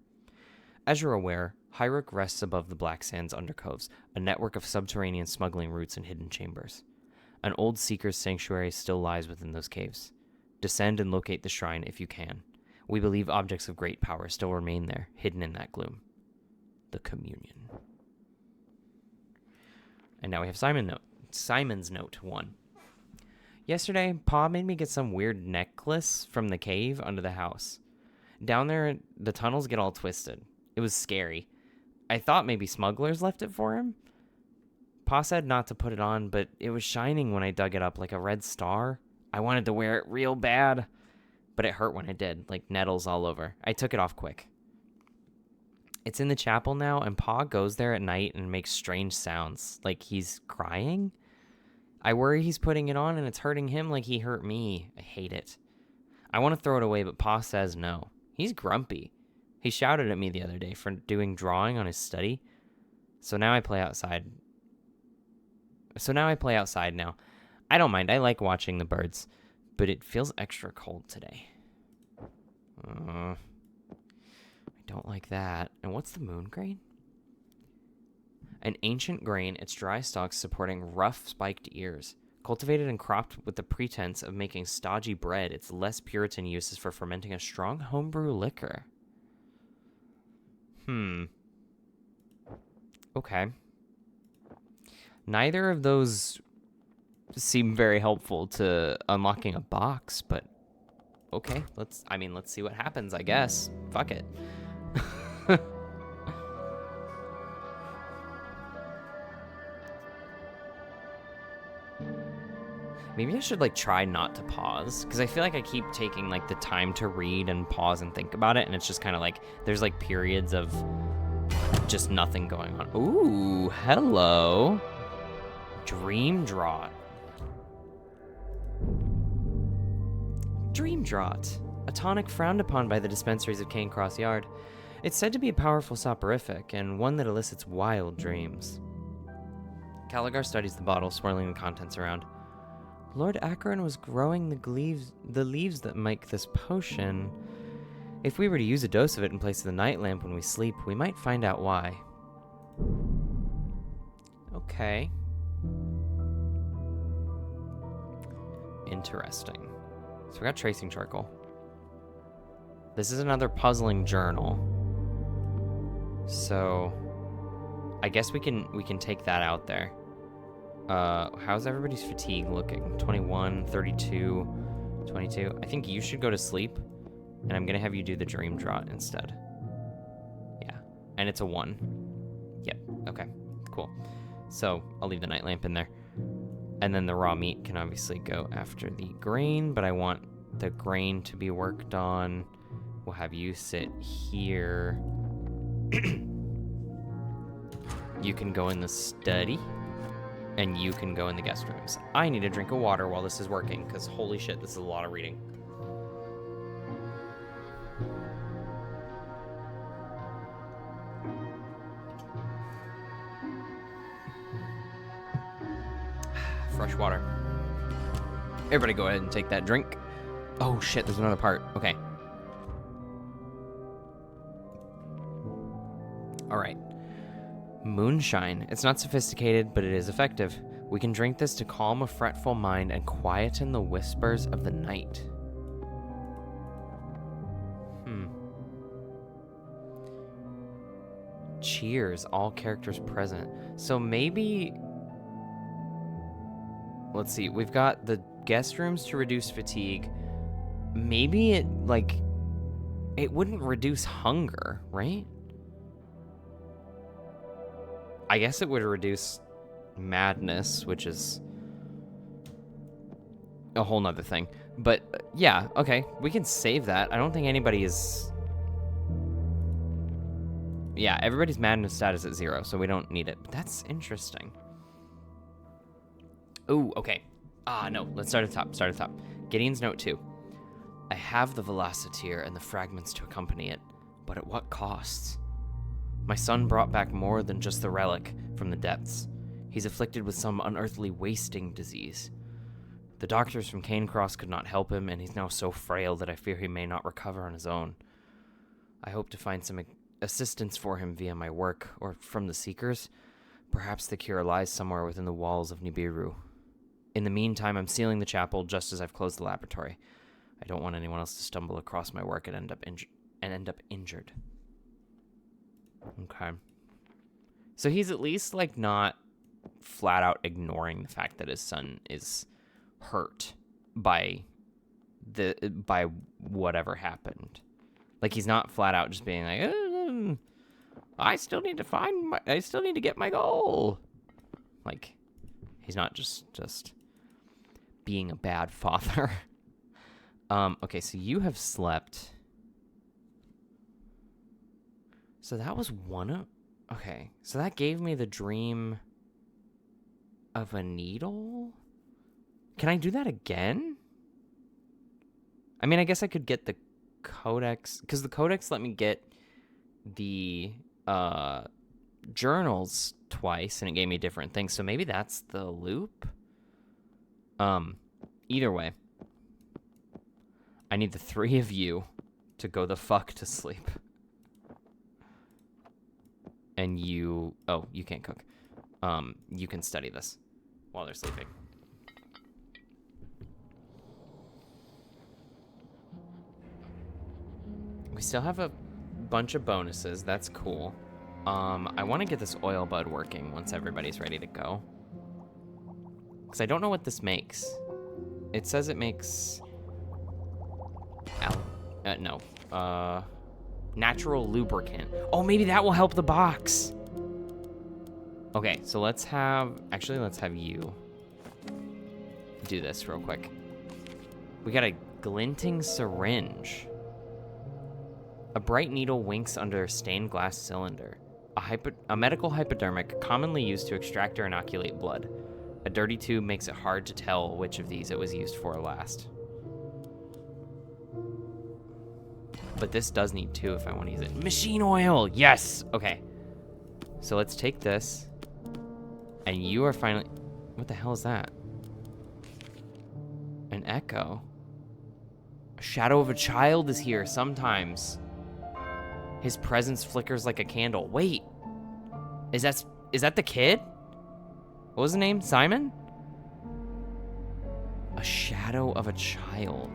As you're aware, Highrook rests above the Black Sands undercoves, a network of subterranean smuggling routes and hidden chambers. An old Seeker's sanctuary still lies within those caves. Descend and locate the shrine if you can. We believe objects of great power still remain there, hidden in that gloom. The communion. And now we have Simon's note 1. Yesterday, Pa made me get some weird necklace from the cave under the house. Down there, the tunnels get all twisted. It was scary. I thought maybe smugglers left it for him. Pa said not to put it on, but it was shining when I dug it up like a red star. I wanted to wear it real bad, but it hurt when I did, like nettles all over. I took it off quick. It's in the chapel now, and Pa goes there at night and makes strange sounds, like he's crying. I worry he's putting it on and it's hurting him like he hurt me. I hate it. I want to throw it away, but Pa says no. He's grumpy. He shouted at me the other day for doing drawing on his study. So now I play outside now. I don't mind. I like watching the birds, but it feels extra cold today. I don't like that. And what's the moon grain? An ancient grain, its dry stalks supporting rough spiked ears. Cultivated and cropped with the pretense of making stodgy bread, its less Puritan use is for fermenting a strong homebrew liquor. Okay. Neither of those seem very helpful to unlocking a box, but okay, let's see what happens, I guess. Fuck it. Maybe I should like try not to pause, because I feel like I keep taking like the time to read and pause and think about it, and it's just kind of like there's like periods of just nothing going on. Ooh, hello. Dream Draught. Dream Draught, a tonic frowned upon by the dispensaries of Cane Cross Yard. It's said to be a powerful soporific, and one that elicits wild dreams. Caligar studies the bottle, swirling the contents around. Lord Acheron was growing the leaves that make this potion. If we were to use a dose of it in place of the night lamp when we sleep, we might find out why. Okay. Interesting. So we got tracing charcoal. This is another puzzling journal. So I guess we can take that out there. How's everybody's fatigue looking? 21, 32, 22. I think you should go to sleep, and I'm gonna have you do the dream draught instead. Yeah, and it's a 1. Yep, okay, cool. So I'll leave the night lamp in there. And then the raw meat can obviously go after the grain, but I want the grain to be worked on. We'll have you sit here. You can go in the study. And you can go in the guest rooms. I need a drink of water while this is working, because holy shit, this is a lot of reading. Fresh water. Everybody go ahead and take that drink. Oh shit, there's another part. Okay. Alright. Moonshine. It's not sophisticated, but it is effective. We can drink this to calm a fretful mind and quieten the whispers of the night. cheers all characters present. So maybe... Let's see. We've got the guest rooms to reduce fatigue. Maybe it, like... It wouldn't reduce hunger, right? I guess it would reduce madness, which is a whole nother thing. But, yeah, okay. We can save that. I don't think anybody is... Yeah, everybody's madness status at 0, so we don't need it. But that's interesting. Ooh, okay. No, let's start at the top. Gideon's note 2. I have the Velociteer and the fragments to accompany it, but at what costs? My son brought back more than just the relic from the depths. He's afflicted with some unearthly wasting disease. The doctors from Cairncross could not help him, and he's now so frail that I fear he may not recover on his own. I hope to find some assistance for him via my work, or from the Seekers. Perhaps the cure lies somewhere within the walls of Nibiru. In the meantime, I'm sealing the chapel just as I've closed the laboratory. I don't want anyone else to stumble across my work and end up injured. Okay. So he's at least, like, not flat out ignoring the fact that his son is hurt by whatever happened. Like, he's not flat out just being like, I still need to get my goal. Like, he's not just being a bad father. Okay, so you have slept. So that was one of... Okay, so that gave me the dream of a needle? Can I do that again? I mean, I guess I could get the codex, because the codex let me get the journals twice, and it gave me different things, so maybe that's the loop? Either way, I need the 3 of you to go the fuck to sleep. And you... Oh, you can't cook. You can study this while they're sleeping. We still have a bunch of bonuses. That's cool. I want to get this oil bud working once everybody's ready to go. Because I don't know what this makes. It says it makes... natural lubricant. Oh, maybe that will help the box. Okay, so let's have you do this real quick. We got a glinting syringe. A bright needle winks under a stained glass cylinder. A medical hypodermic commonly used to extract or inoculate blood. A dirty tube makes it hard to tell which of these it was used for last. But this does need 2 if I want to use it. Machine oil! Yes! Okay. So let's take this. And you are finally... What the hell is that? An echo. A shadow of a child is here sometimes. His presence flickers like a candle. Wait. Is that the kid? What was the name? Simon? A shadow of a child.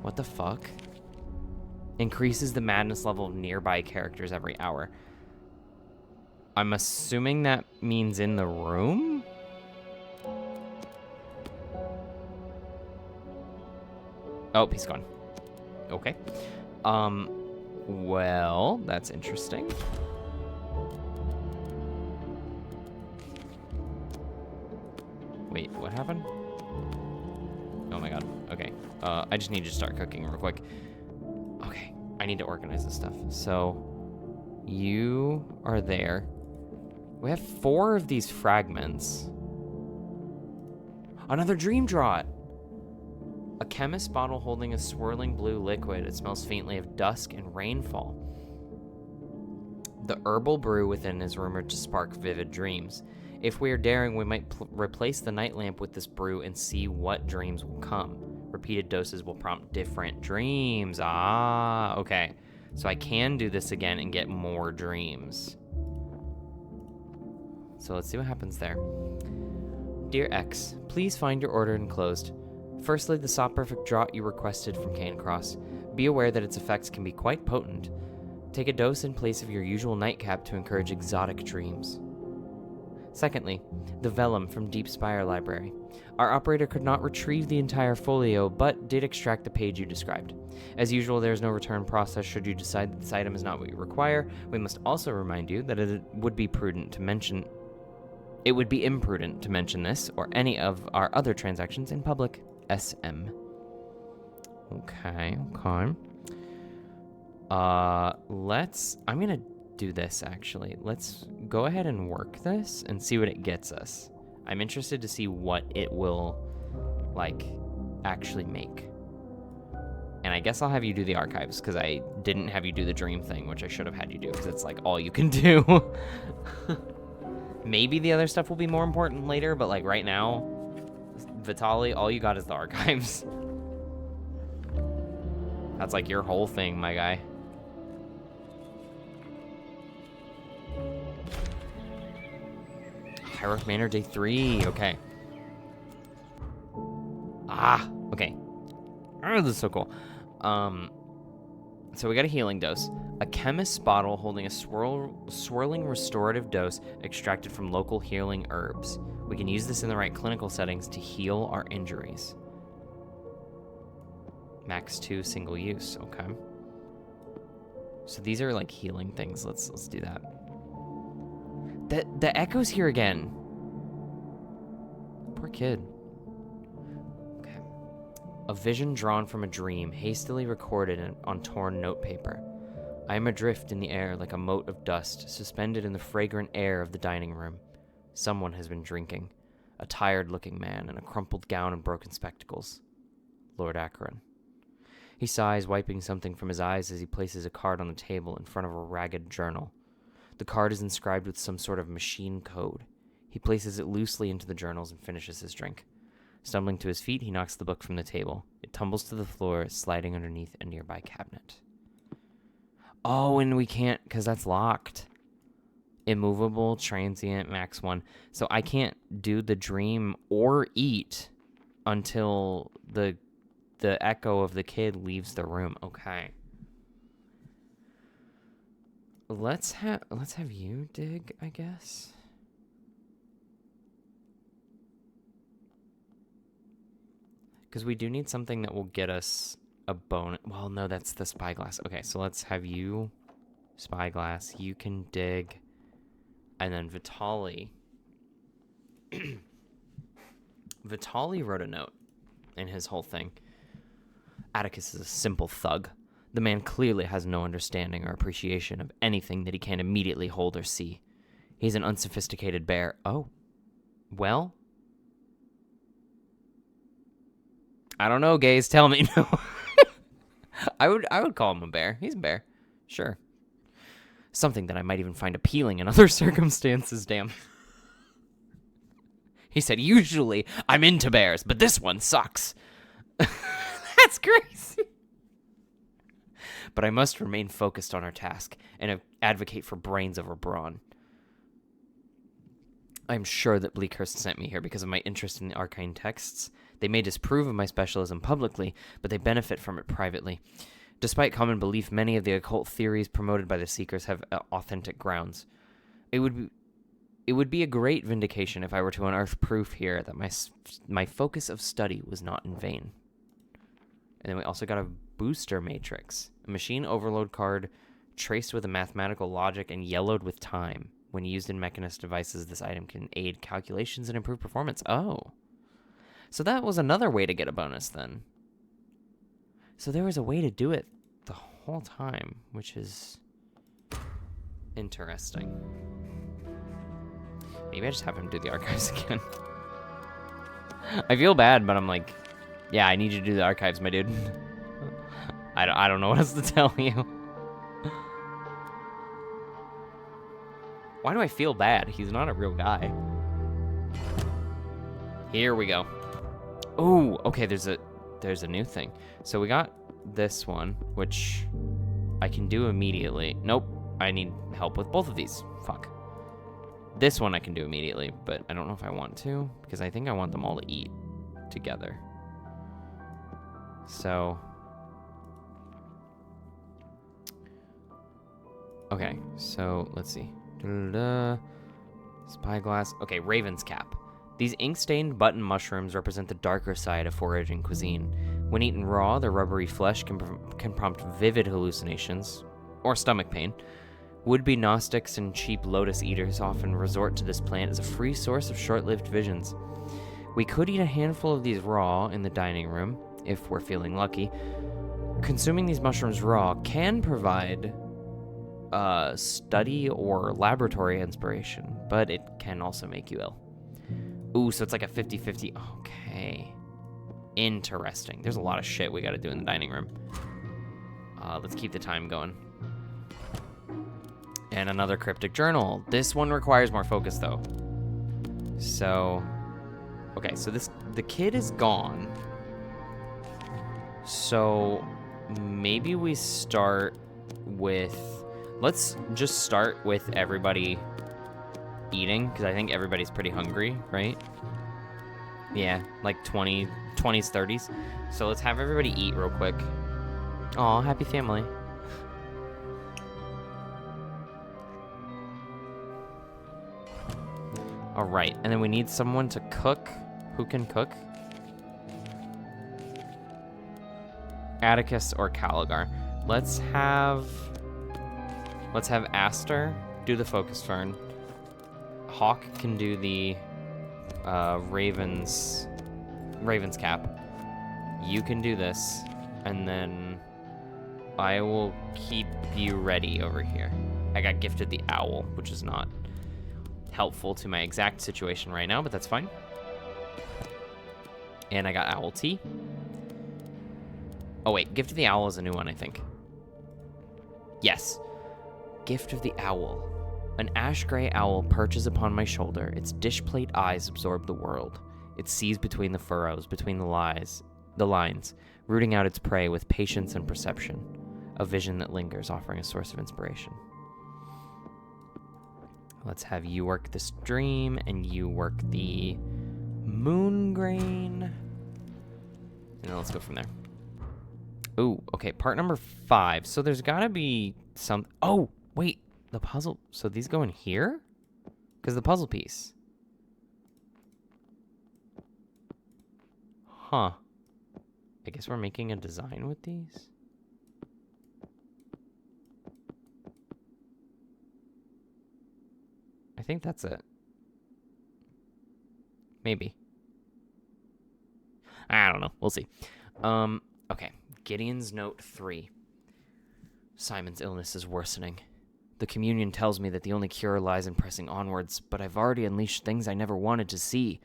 What the fuck? Increases the madness level of nearby characters every hour. I'm assuming that means in the room? Oh, he's gone. Okay. Well, that's interesting. Wait, what happened? Oh my god. Okay. I just need to start cooking real quick. Okay, I need to organize this stuff. So, you are there. We have 4 of these fragments. Another dream draught! A chemist bottle holding a swirling blue liquid. It smells faintly of dusk and rainfall. The herbal brew within is rumored to spark vivid dreams. If we are daring, we might replace the night lamp with this brew and see what dreams will come. Repeated doses will prompt different dreams. Ah, okay. So I can do this again and get more dreams. So let's see what happens there. Dear X, please find your order enclosed. Firstly, the saw perfect draught you requested from Cairncross. Be aware that its effects can be quite potent. Take a dose in place of your usual nightcap to encourage exotic dreams. Secondly, the vellum from Deep Spire Library. Our operator could not retrieve the entire folio, but did extract the page you described. As usual, there is no return process should you decide that this item is not what you require. We must also remind you that it would be imprudent to mention this or any of our other transactions in public. SM. Okay. I'm gonna do this, actually. Let's go ahead and work this and see what it gets us. I'm interested to see what it will, like, actually make. And I guess I'll have you do the archives, because I didn't have you do the dream thing, which I should have had you do, because it's, like, all you can do. Maybe the other stuff will be more important later, but, like, right now, Vitaly, all you got is the archives. That's, like, your whole thing, my guy. Highrook Manor, day 3. Okay. Okay. Oh, this is so cool. So we got a healing dose. A chemist's bottle holding a swirling restorative dose extracted from local healing herbs. We can use this in the right clinical settings to heal our injuries. Max 2, single use. Okay. So these are like healing things. Let's do that. The echo's here again. Poor kid. Okay. A vision drawn from a dream, hastily recorded on torn notepaper. I am adrift in the air like a mote of dust, suspended in the fragrant air of the dining room. Someone has been drinking. A tired-looking man in a crumpled gown and broken spectacles. Lord Acheron. He sighs, wiping something from his eyes as he places a card on the table in front of a ragged journal. The card is inscribed with some sort of machine code. He places it loosely into the journals and finishes his drink. Stumbling to his feet, he knocks the book from the table. It tumbles to the floor, sliding underneath a nearby cabinet. Oh, and we can't, because that's locked. Immovable, transient, max 1. So I can't do the dream or eat until the echo of the kid leaves the room. Okay. Let's have you dig, I guess. Because we do need something that will get us a bonus. Well, no, that's the spyglass. Okay, so let's have you spyglass. You can dig. And then Vitaly. Vitaly wrote a note in his whole thing. Atticus is a simple thug. The man clearly has no understanding or appreciation of anything that he can't immediately hold or see. He's an unsophisticated bear. Oh. Well. I don't know, gays. Tell me. No. I would call him a bear. He's a bear. Sure. Something that I might even find appealing in other circumstances, damn. He said, usually I'm into bears, but this one sucks. That's crazy. But I must remain focused on our task and advocate for brains over brawn. I'm sure that Bleakhurst sent me here because of my interest in the arcane texts. They may disapprove of my specialism publicly, but they benefit from it privately. Despite common belief, many of the occult theories promoted by the Seekers have authentic grounds. It would be a great vindication if I were to unearth proof here that my focus of study was not in vain. And then we also got a booster matrix, a machine overload card traced with a mathematical logic and yellowed with time. When used in mechanist devices, this item can aid calculations and improve performance. Oh. So that was another way to get a bonus then. So there was a way to do it the whole time, which is interesting. Maybe I just have him do the archives again. I feel bad, but I'm like, yeah, I need you to do the archives, my dude. I don't know what else to tell you. Why do I feel bad? He's not a real guy. Here we go. Oh, okay, there's a new thing. So we got this one, which I can do immediately. Nope, I need help with both of these. Fuck. This one I can do immediately, but I don't know if I want to, because I think I want them all to eat together. So Okay, so let's see. Da-da-da. Spyglass. Okay, Raven's Cap. These ink-stained button mushrooms represent the darker side of foraging cuisine. When eaten raw, their rubbery flesh can prompt vivid hallucinations, or stomach pain. Would-be Gnostics and cheap lotus eaters often resort to this plant as a free source of short-lived visions. We could eat a handful of these raw in the dining room, if we're feeling lucky. Consuming these mushrooms raw can provide study or laboratory inspiration, but it can also make you ill. Ooh, so it's like a 50-50. Okay. Interesting. There's a lot of shit we gotta do in the dining room. Let's keep the time going. And another cryptic journal. This one requires more focus, though. So, okay, so the kid is gone. So, maybe we start with... Let's just start with everybody eating, because I think everybody's pretty hungry, right? Yeah, like 20s, 30s. So let's have everybody eat real quick. Aw, happy family. All right, and then we need someone to cook. Who can cook? Atticus or Caligar. Let's have Aster do the focus fern. Hawk can do the Raven's Cap. You can do this, and then I will keep you ready over here. I got gifted the owl, which is not helpful to my exact situation right now, but that's fine. And I got owl tea. Oh wait, gift of the owl is a new one, I think. Yes. Gift of the owl. An ash-gray owl perches upon my shoulder. Its dish-plate eyes absorb the world. It sees between the furrows, between the lines, rooting out its prey with patience and perception. A vision that lingers, offering a source of inspiration. Let's have you work the stream, and you work the moon grain. And then let's go from there. Ooh, okay, part number 5. So there's gotta be some... Oh, wait, the puzzle. So these go in here? Because the puzzle piece. Huh. I guess we're making a design with these? I think that's it. Maybe. I don't know. We'll see. Okay. Gideon's note 3. Simon's illness is worsening. The communion tells me that the only cure lies in pressing onwards, but I've already unleashed things I never wanted to see.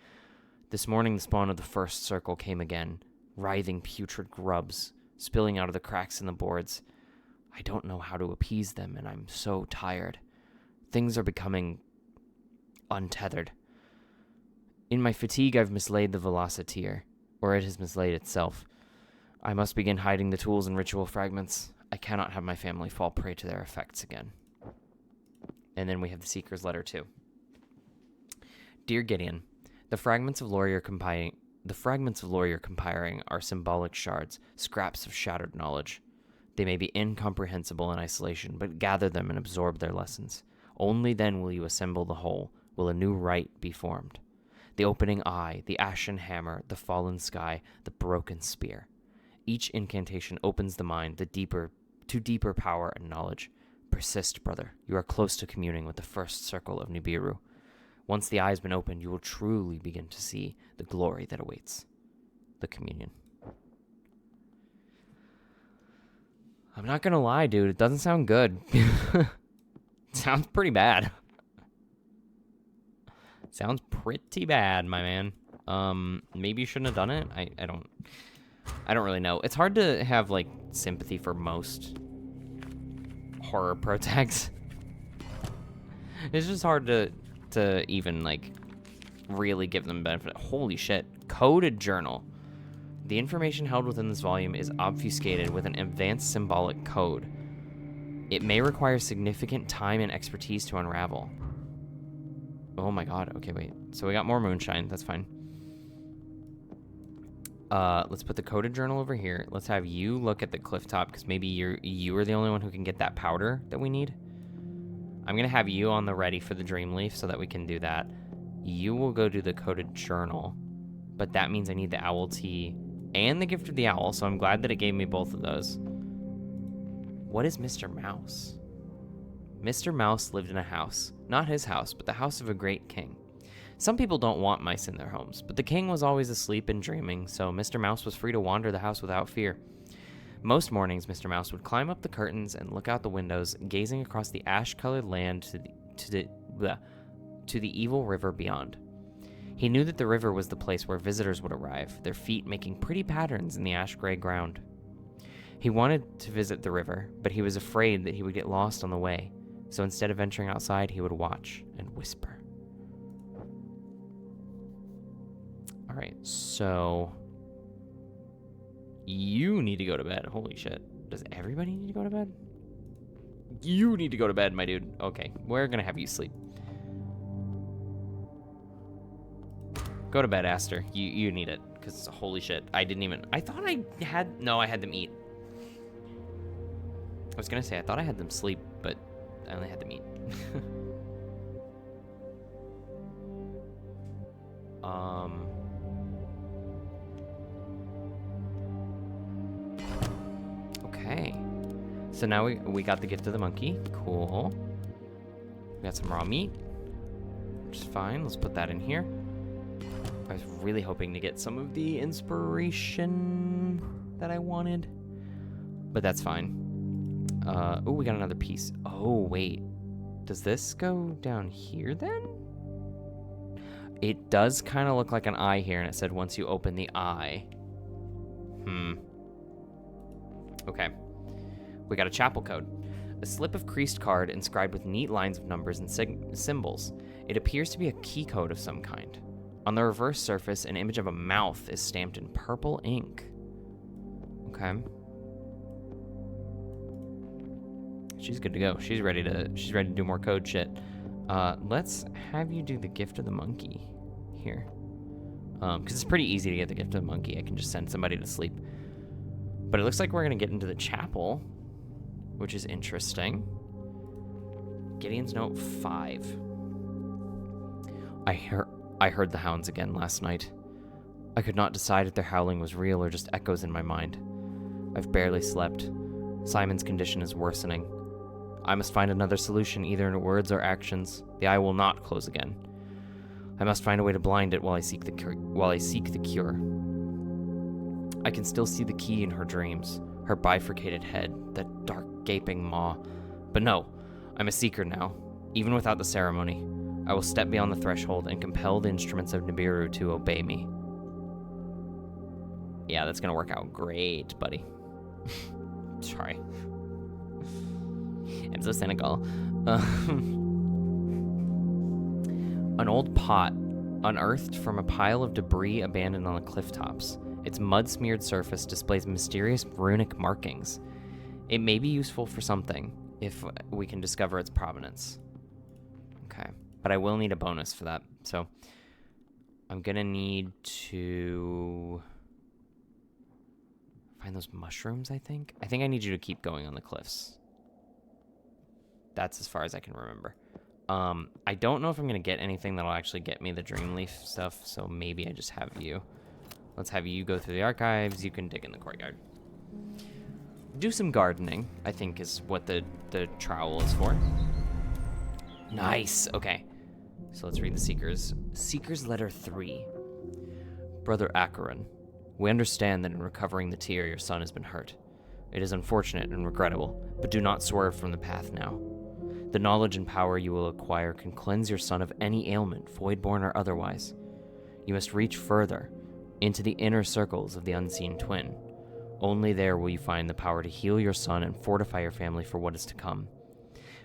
This morning the spawn of the first circle came again, writhing putrid grubs, spilling out of the cracks in the boards. I don't know how to appease them, and I'm so tired. Things are becoming untethered. In my fatigue, I've mislaid the velociteer, or it has mislaid itself. I must begin hiding the tools and ritual fragments. I cannot have my family fall prey to their effects again. And then we have the Seeker's Letter too. Dear Gideon, the fragments of lore you're compiling are symbolic shards, scraps of shattered knowledge. They may be incomprehensible in isolation, but gather them and absorb their lessons. Only then will you assemble the whole, will a new rite be formed. The opening eye, the ashen hammer, the fallen sky, the broken spear. Each incantation opens the mind to deeper power and knowledge. Persist, brother. You are close to communing with the first circle of Nibiru. Once the eye has been opened, you will truly begin to see the glory that awaits. The communion. I'm not gonna lie, dude. It doesn't sound good. Sounds pretty bad. Sounds pretty bad, my man. Maybe you shouldn't have done it. I don't really know. It's hard to have like sympathy for most horror protags. It's just hard to even like really give them benefit. Holy shit. Coded journal. The information held within this volume is obfuscated with an advanced symbolic code. It may require significant time and expertise to unravel. Oh my god. Okay, wait. So we got more moonshine. That's fine. Let's put the coded journal over here. Let's have you look at the cliff top, because maybe you are the only one who can get that powder that we need. I'm going to have you on the ready for the dream leaf so that we can do that. You will go do the coded journal, but that means I need the owl tea and the gift of the owl, so I'm glad that it gave me both of those. What is Mr. Mouse? Mr. Mouse lived in a house. Not his house, but the house of a great king. Some people don't want mice in their homes, but the king was always asleep and dreaming, so Mr. Mouse was free to wander the house without fear. Most mornings, Mr. Mouse would climb up the curtains and look out the windows, gazing across the ash-colored land to the evil river beyond. He knew that the river was the place where visitors would arrive, their feet making pretty patterns in the ash-gray ground. He wanted to visit the river, but he was afraid that he would get lost on the way, so instead of venturing outside, he would watch and whisper. All right, so you need to go to bed. Holy shit. Does everybody need to go to bed? You need to go to bed, my dude. Okay, we're gonna have you sleep. Go to bed, Aster. You need it, because holy shit. I thought I had, no, I had them eat. I was gonna say, I thought I had them sleep, but I only had them eat. Okay. So now we got the gift of the monkey. Cool. We got some raw meat, which is fine. Let's put that in here. I was really hoping to get some of the inspiration that I wanted, but that's fine. Oh, we got another piece. Oh, wait. Does this go down here then? It does kind of look like an eye here, and it said once you open the eye. Okay. We got a chapel code. A slip of creased card inscribed with neat lines of numbers and symbols. It appears to be a key code of some kind. On the reverse surface, an image of a mouth is stamped in purple ink. Okay. She's good to go. She's ready to do more code shit. Let's have you do the gift of the monkey here. Because it's pretty easy to get the gift of the monkey. I can just send somebody to sleep. But it looks like we're going to get into the chapel, which is interesting. Gideon's note 5. I heard the hounds again last night. I could not decide if their howling was real or just echoes in my mind. I've barely slept. Simon's condition is worsening. I must find another solution, either in words or actions. The eye will not close again. I must find a way to blind it while I seek the cure. I can still see the key in her dreams, her bifurcated head, that dark gaping maw. But no, I'm a seeker now. Even without the ceremony, I will step beyond the threshold and compel the instruments of Nibiru to obey me. Yeah, that's gonna work out great, buddy. Sorry. I'm so cynical. An old pot, unearthed from a pile of debris abandoned on the cliff tops. Its mud-smeared surface displays mysterious runic markings. It may be useful for something, if we can discover its provenance. Okay, but I will need a bonus for that, so I'm gonna need to find those mushrooms, I think. I think I need you to keep going on the cliffs. That's as far as I can remember. I don't know if I'm gonna get anything that'll actually get me the Dreamleaf stuff, so maybe I just have you. Let's have you go through the archives. You can dig in the courtyard. Do some gardening, I think is what the trowel is for. Nice, okay. So let's read the Seekers. Seekers Letter 3. Brother Acheron, we understand that in recovering the tear, your son has been hurt. It is unfortunate and regrettable, but do not swerve from the path now. The knowledge and power you will acquire can cleanse your son of any ailment, void-born or otherwise. You must reach further, into the inner circles of the unseen twin. Only there will you find the power to heal your son and fortify your family for what is to come.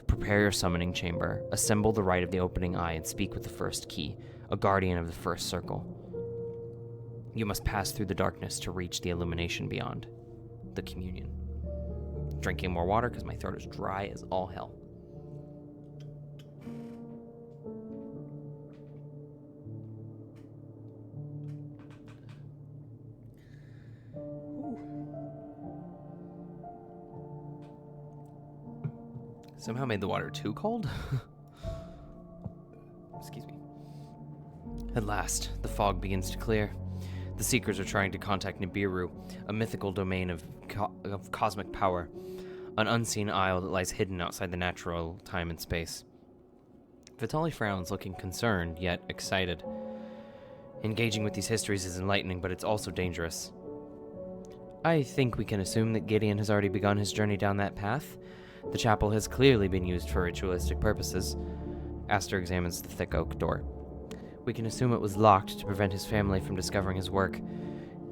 Prepare your summoning chamber, assemble the rite of the opening eye, and speak with the first key, a guardian of the first circle. You must pass through the darkness to reach the illumination beyond, the communion. Drinking more water because my throat is dry as all hell. Somehow made the water too cold? Excuse me. At last, the fog begins to clear. The Seekers are trying to contact Nibiru, a mythical domain of cosmic power, an unseen isle that lies hidden outside the natural time and space. Vitali frowns, looking concerned, yet excited. Engaging with these histories is enlightening, but it's also dangerous. I think we can assume that Gideon has already begun his journey down that path. The chapel has clearly been used for ritualistic purposes. Aster examines the thick oak door. We can assume it was locked to prevent his family from discovering his work.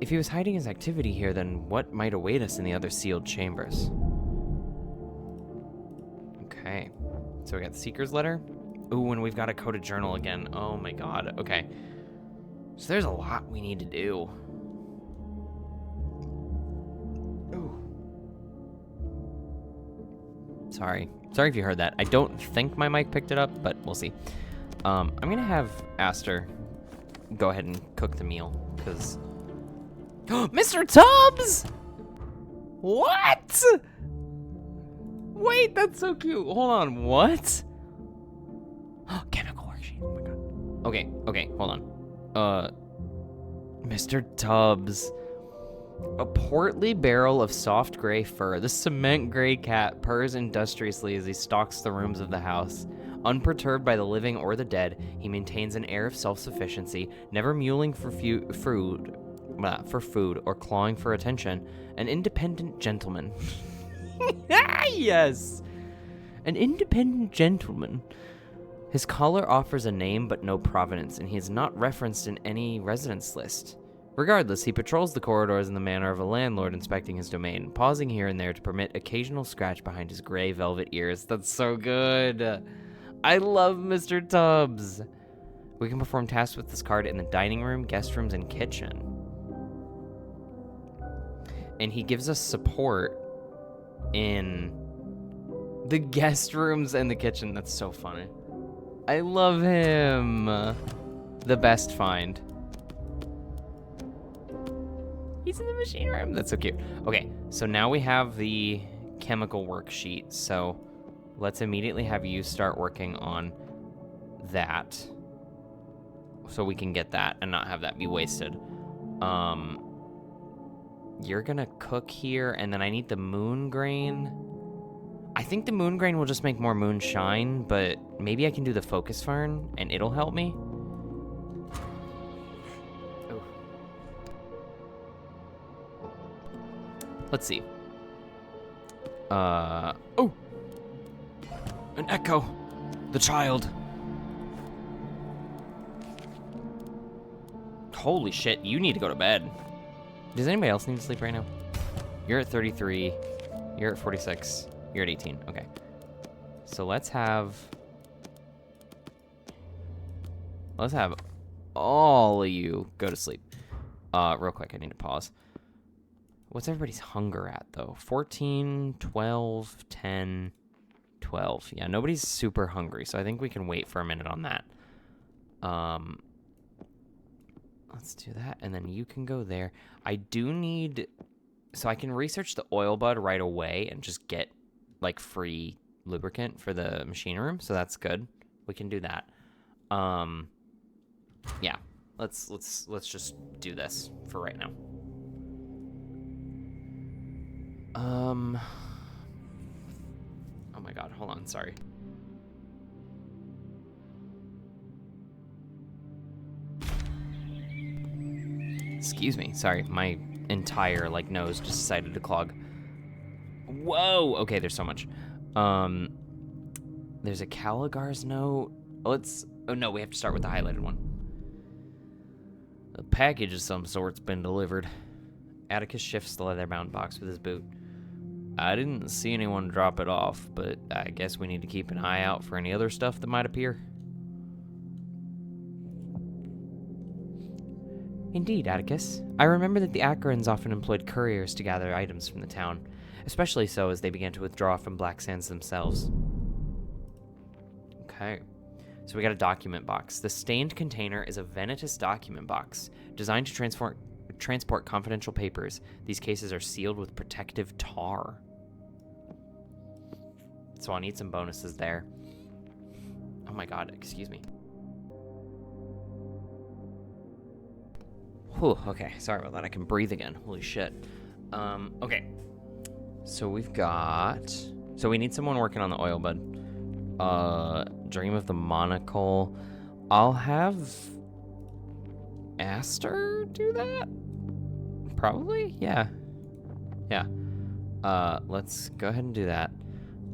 If he was hiding his activity here, then what might await us in the other sealed chambers? Okay. So we got the Seeker's Letter. Ooh, and we've got a coded journal again. Oh my god. Okay. So there's a lot we need to do. Ooh. Sorry if you heard that. I don't think my mic picked it up, but we'll see. I'm gonna have Aster go ahead and cook the meal, because... Mr. Tubbs! What? Wait, that's so cute. Hold on, what? Chemical worksheet, oh my god. Okay, hold on. Mr. Tubbs. A portly barrel of soft gray fur, the cement gray cat purrs industriously as he stalks the rooms of the house. Unperturbed by the living or the dead, he maintains an air of self-sufficiency, never mewling for food or clawing for attention. An independent gentleman. Yes! An independent gentleman. His collar offers a name but no provenance, and he is not referenced in any residence list. Regardless, he patrols the corridors in the manner of a landlord inspecting his domain, pausing here and there to permit occasional scratch behind his gray velvet ears. That's so good. I love Mr. Tubbs. We can perform tasks with this card in the dining room, guest rooms, and kitchen. And he gives us support in the guest rooms and the kitchen. That's so funny. I love him. The best find. He's in the machine room. That's so cute. Okay, so now we have the chemical worksheet. So let's immediately have you start working on that, so we can get that and not have that be wasted. You're gonna cook here, and then I need the moon grain. I think the moon grain will just make more moonshine, but maybe I can do the focus fern and it'll help me. Oh. Let's see. Oh! An echo! The child! Holy shit, you need to go to bed. Does anybody else need to sleep right now? You're at 33. You're at 46. You're at 18. Okay. So let's have all of you go to sleep. Real quick, I need to pause. What's everybody's hunger at, though? 14, 12, 10, 12. Yeah, nobody's super hungry, so I think we can wait for a minute on that. Let's do that, and then you can go there. I do need... So I can research the oil bud right away and just get, like, free lubricant for the machine room, so that's good. We can do that. Yeah. Let's just do this for right now. Oh my god, hold on, sorry. Excuse me, sorry, my entire, like, nose just decided to clog. Whoa! Okay, there's so much. There's a Caligar's note. Let's... Oh, no, we have to start with the highlighted one. A package of some sort's been delivered. Atticus shifts the leather-bound box with his boot. I didn't see anyone drop it off, but I guess we need to keep an eye out for any other stuff that might appear. Indeed, Atticus. I remember that the Acherons often employed couriers to gather items from the town, especially so as they began to withdraw from Black Sands themselves. Okay. So we got a document box. The stained container is a Venitas document box, designed to transport confidential papers. These cases are sealed with protective tar. So I'll need some bonuses there. Oh my god, excuse me. Whew, okay, sorry about that. I can breathe again. Holy shit. Okay. So we've got... So we need someone working on the oil bud. Dream of the Monocle. I'll have Aster do that? Probably? Yeah. Yeah. Let's go ahead and do that.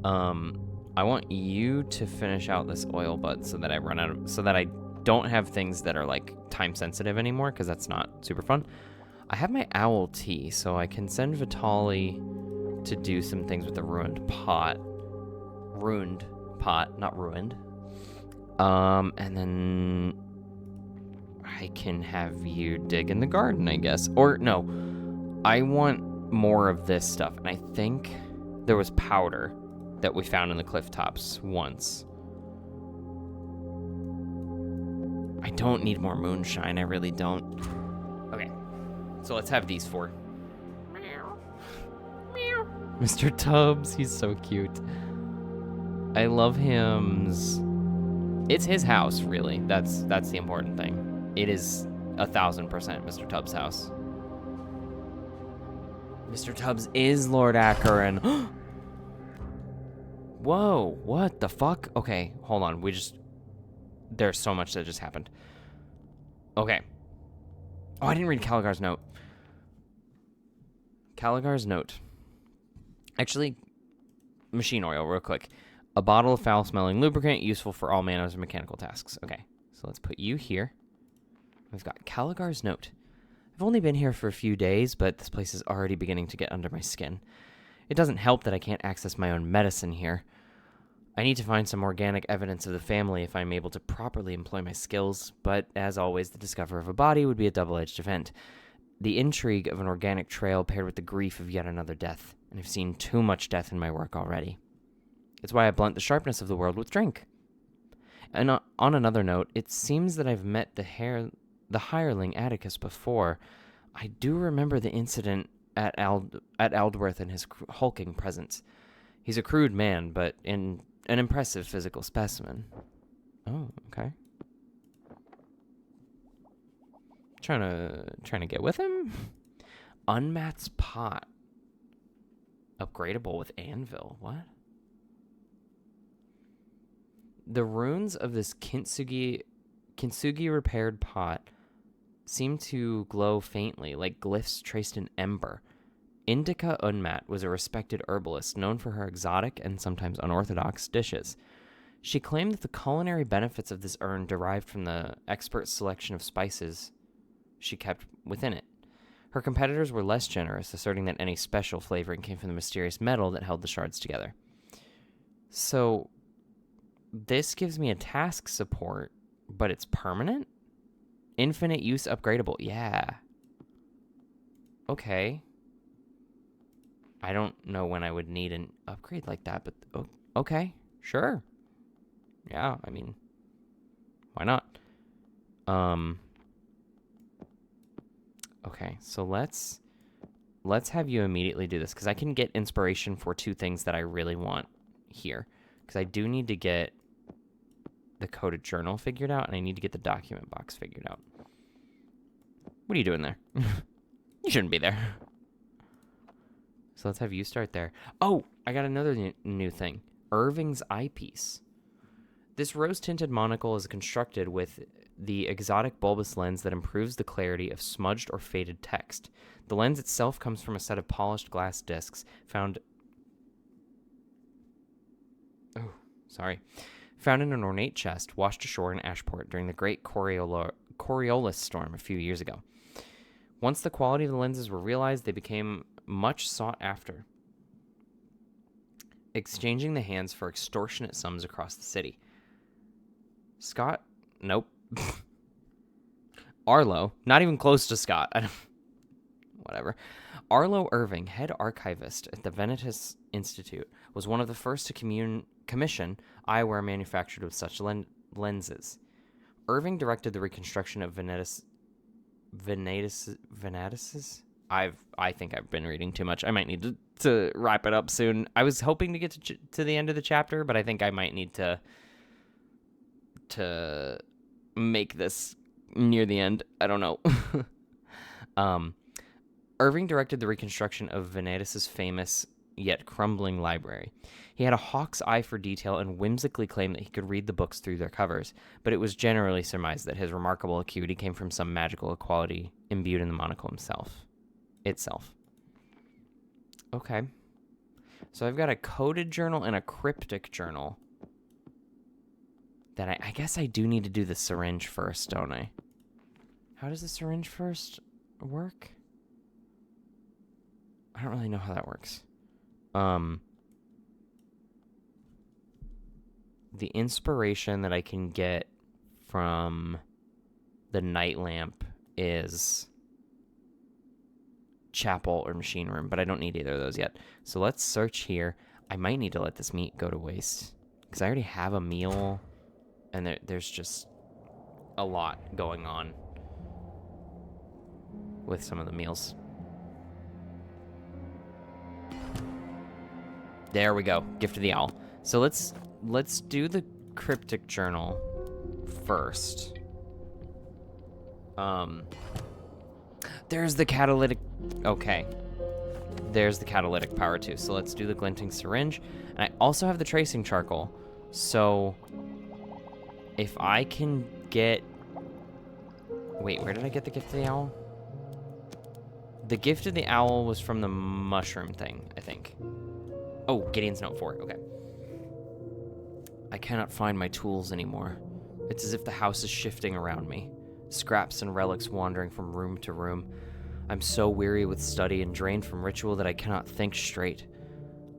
I want you to finish out this oil bud so that I run out of... So that I don't have things that are, like, time sensitive anymore, because that's not super fun. I have my owl tea, so I can send Vitali to do some things with the ruined pot. Ruined pot, not ruined. And then I can have you dig in the garden, I guess. Or, no, I want more of this stuff. And I think there was powder that we found in the cliff tops once. I don't need more moonshine, I really don't. Okay, so let's have these four. Meow. Meow. Mr. Tubbs, he's so cute. I love hymns. It's his house, really. That's the important thing. It is 1000% Mr. Tubbs' house. Mr. Tubbs is Lord Acheron. Whoa, what the fuck? Okay, hold on. There's so much that just happened. Okay. Oh, I didn't read Caligar's note. Caligar's note. Actually, machine oil, real quick. A bottle of foul-smelling lubricant, useful for all manners of mechanical tasks. Okay, so let's put you here. We've got Caligar's note. I've only been here for a few days, but this place is already beginning to get under my skin. It doesn't help that I can't access my own medicine here. I need to find some organic evidence of the family if I'm able to properly employ my skills, but as always, the discovery of a body would be a double-edged event. The intrigue of an organic trail paired with the grief of yet another death, and I've seen too much death in my work already. It's why I blunt the sharpness of the world with drink. And on another note, it seems that I've met the hireling Atticus before. I do remember the incident at Aldworth and his hulking presence. He's a crude man, but an impressive physical specimen. Oh, okay. Trying to get with him? Unmat's pot. Upgradable with anvil. What? The runes of this kintsugi repaired pot seem to glow faintly, like glyphs traced in ember. Indica Unmat was a respected herbalist known for her exotic and sometimes unorthodox dishes. She claimed that the culinary benefits of this urn derived from the expert selection of spices she kept within it. Her competitors were less generous, asserting that any special flavoring came from the mysterious metal that held the shards together. So, this gives me a task support, but it's permanent? Infinite use upgradable. Yeah. Okay. I don't know when I would need an upgrade like that, but okay, sure. Yeah, I mean, why not? Okay, so let's have you immediately do this, because I can get inspiration for two things that I really want here. Because I do need to get the coded journal figured out, and I need to get the document box figured out. What are you doing there? You shouldn't be there. So let's have you start there. Oh, I got another new thing. Irving's eyepiece. This rose-tinted monocle is constructed with the exotic bulbous lens that improves the clarity of smudged or faded text. The lens itself comes from a set of polished glass discs found in an ornate chest washed ashore in Ashport during the Great Coriolis storm a few years ago. Once the quality of the lenses were realized, they became much sought after, exchanging the hands for extortionate sums across the city. Scott? Nope. Arlo? Not even close to Scott. Whatever. Arlo Irving, head archivist at the Venetus Institute, was one of the first to commission eyewear manufactured with such lenses. Irving directed the reconstruction of Venetus's I think I've been reading too much. I might need to wrap it up soon. I was hoping to get to the end of the chapter, but I think I might need to make this near the end. I don't know. Irving directed the reconstruction of Venatus's famous yet crumbling library. He had a hawk's eye for detail and whimsically claimed that he could read the books through their covers, but it was generally surmised that his remarkable acuity came from some magical quality imbued in the monocle itself. Okay. So I've got a coded journal and a cryptic journal. That I guess I do need to do the syringe first, don't I? How does the syringe first work? I don't really know how that works. The inspiration that I can get from the night lamp is chapel or machine room, but I don't need either of those yet. So let's search here. I might need to let this meat go to waste because I already have a meal, and there's just a lot going on with some of the meals. There we go. Gift of the Owl. So let's do the cryptic journal first. There's the catalytic. Okay. There's the catalytic power too. So let's do the glinting syringe. And I also have the tracing charcoal. So if I can get... Wait, where did I get the gift of the owl? The gift of the owl was from the mushroom thing, I think. Oh, Gideon's Note 4. Okay. I cannot find my tools anymore. It's as if the house is shifting around me. Scraps and relics wandering from room to room. I'm so weary with study and drained from ritual that I cannot think straight.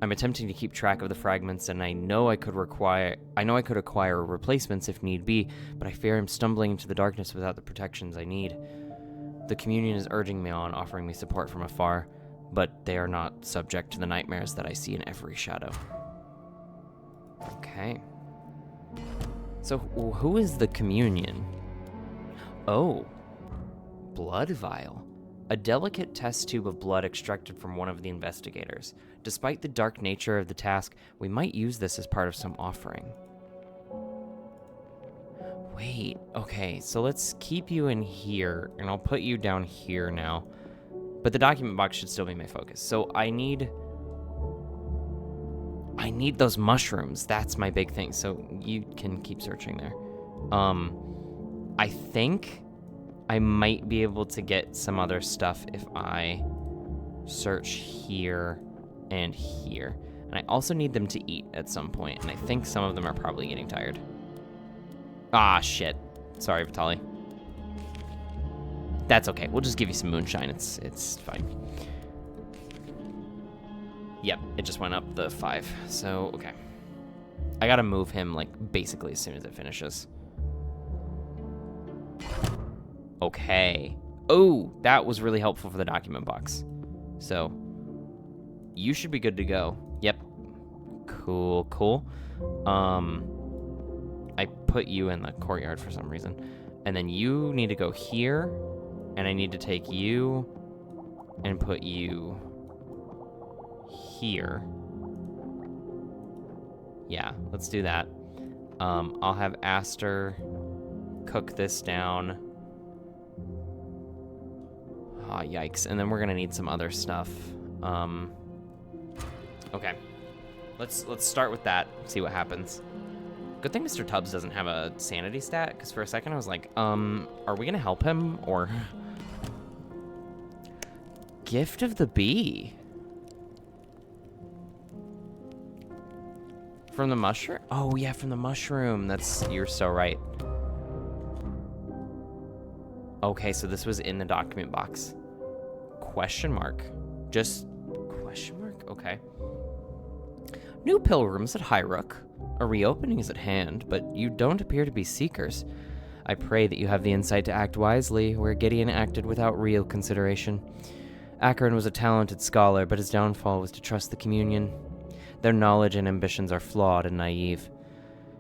I'm attempting to keep track of the fragments, and I know I could acquire replacements if need be, but I fear I'm stumbling into the darkness without the protections I need. The communion is urging me on, offering me support from afar, but they are not subject to the nightmares that I see in every shadow. Okay. So who is the communion? Oh, blood vial. A delicate test tube of blood extracted from one of the investigators. Despite the dark nature of the task, we might use this as part of some offering. Wait, okay, so let's keep you in here, and I'll put you down here now. But the document box should still be my focus. So I need those mushrooms. That's my big thing. So you can keep searching there. I think I might be able to get some other stuff if I search here and here. And I also need them to eat at some point, and I think some of them are probably getting tired. Ah, shit. Sorry, Vitaly. That's okay. We'll just give you some moonshine. It's fine. Yep, it just went up the 5. So, okay. I gotta move him, like, basically as soon as it finishes. Okay. Oh, that was really helpful for the document box. So, you should be good to go. Yep. Cool, cool. I put you in the courtyard for some reason. And then you need to go here. And I need to take you and put you here. Yeah, let's do that. I'll have Aster cook this down. Ah, yikes. And then we're gonna need some other stuff. Okay. Let's start with that, see what happens. Good thing Mr. Tubbs doesn't have a sanity stat, because for a second I was like, are we gonna help him, or... Gift of the Bee. From the mushroom? Oh, yeah, from the mushroom. You're so right. Okay, so this was in the document box. Question mark. Just question mark? Okay. New pilgrims at Highrook. A reopening is at hand, but you don't appear to be seekers. I pray that you have the insight to act wisely, where Gideon acted without real consideration. Acheron was a talented scholar, but his downfall was to trust the communion. Their knowledge and ambitions are flawed and naive.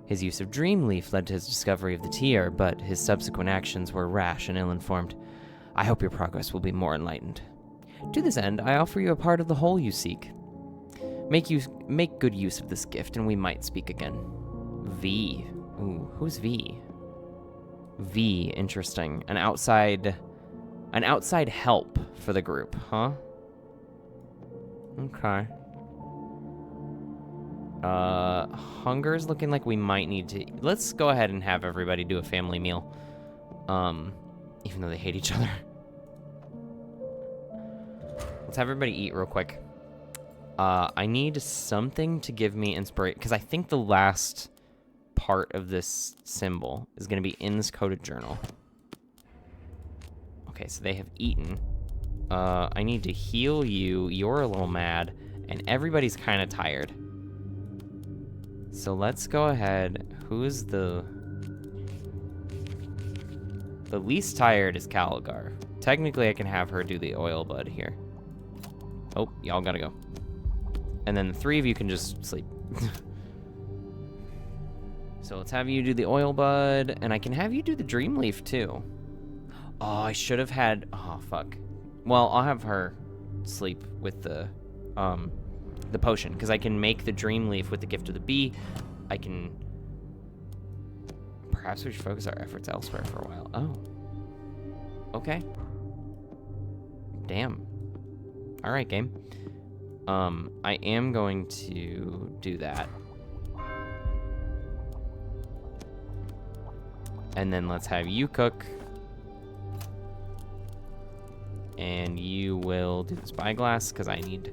His use of Dreamleaf led to his discovery of the tear, but his subsequent actions were rash and ill-informed. I hope your progress will be more enlightened. To this end, I offer you a part of the whole you seek. Make good use of this gift, and we might speak again. V. Ooh, who's V? V, interesting. An outside help for the group, huh? Okay. Hunger's looking like we might need to... Let's go ahead and have everybody do a family meal. Even though they hate each other. Let's have everybody eat real quick. I need something to give me inspiration, because I think the last part of this symbol is going to be in this coded journal. Okay, so they have eaten. I need to heal you. You're a little mad, and everybody's kind of tired. So let's go ahead. Who's the least tired is Caligar. Technically, I can have her do the oil bud here. Oh, y'all gotta go. And then the three of you can just sleep. So let's have you do the oil bud, and I can have you do the dream leaf too. Oh, I should have had... Oh, fuck. Well, I'll have her sleep with the potion, because I can make the dream leaf with the gift of the bee. I can... Perhaps we should focus our efforts elsewhere for a while. Oh. Okay. Damn. All right, game. I am going to do that. And then let's have you cook. And you will do the spyglass, because I need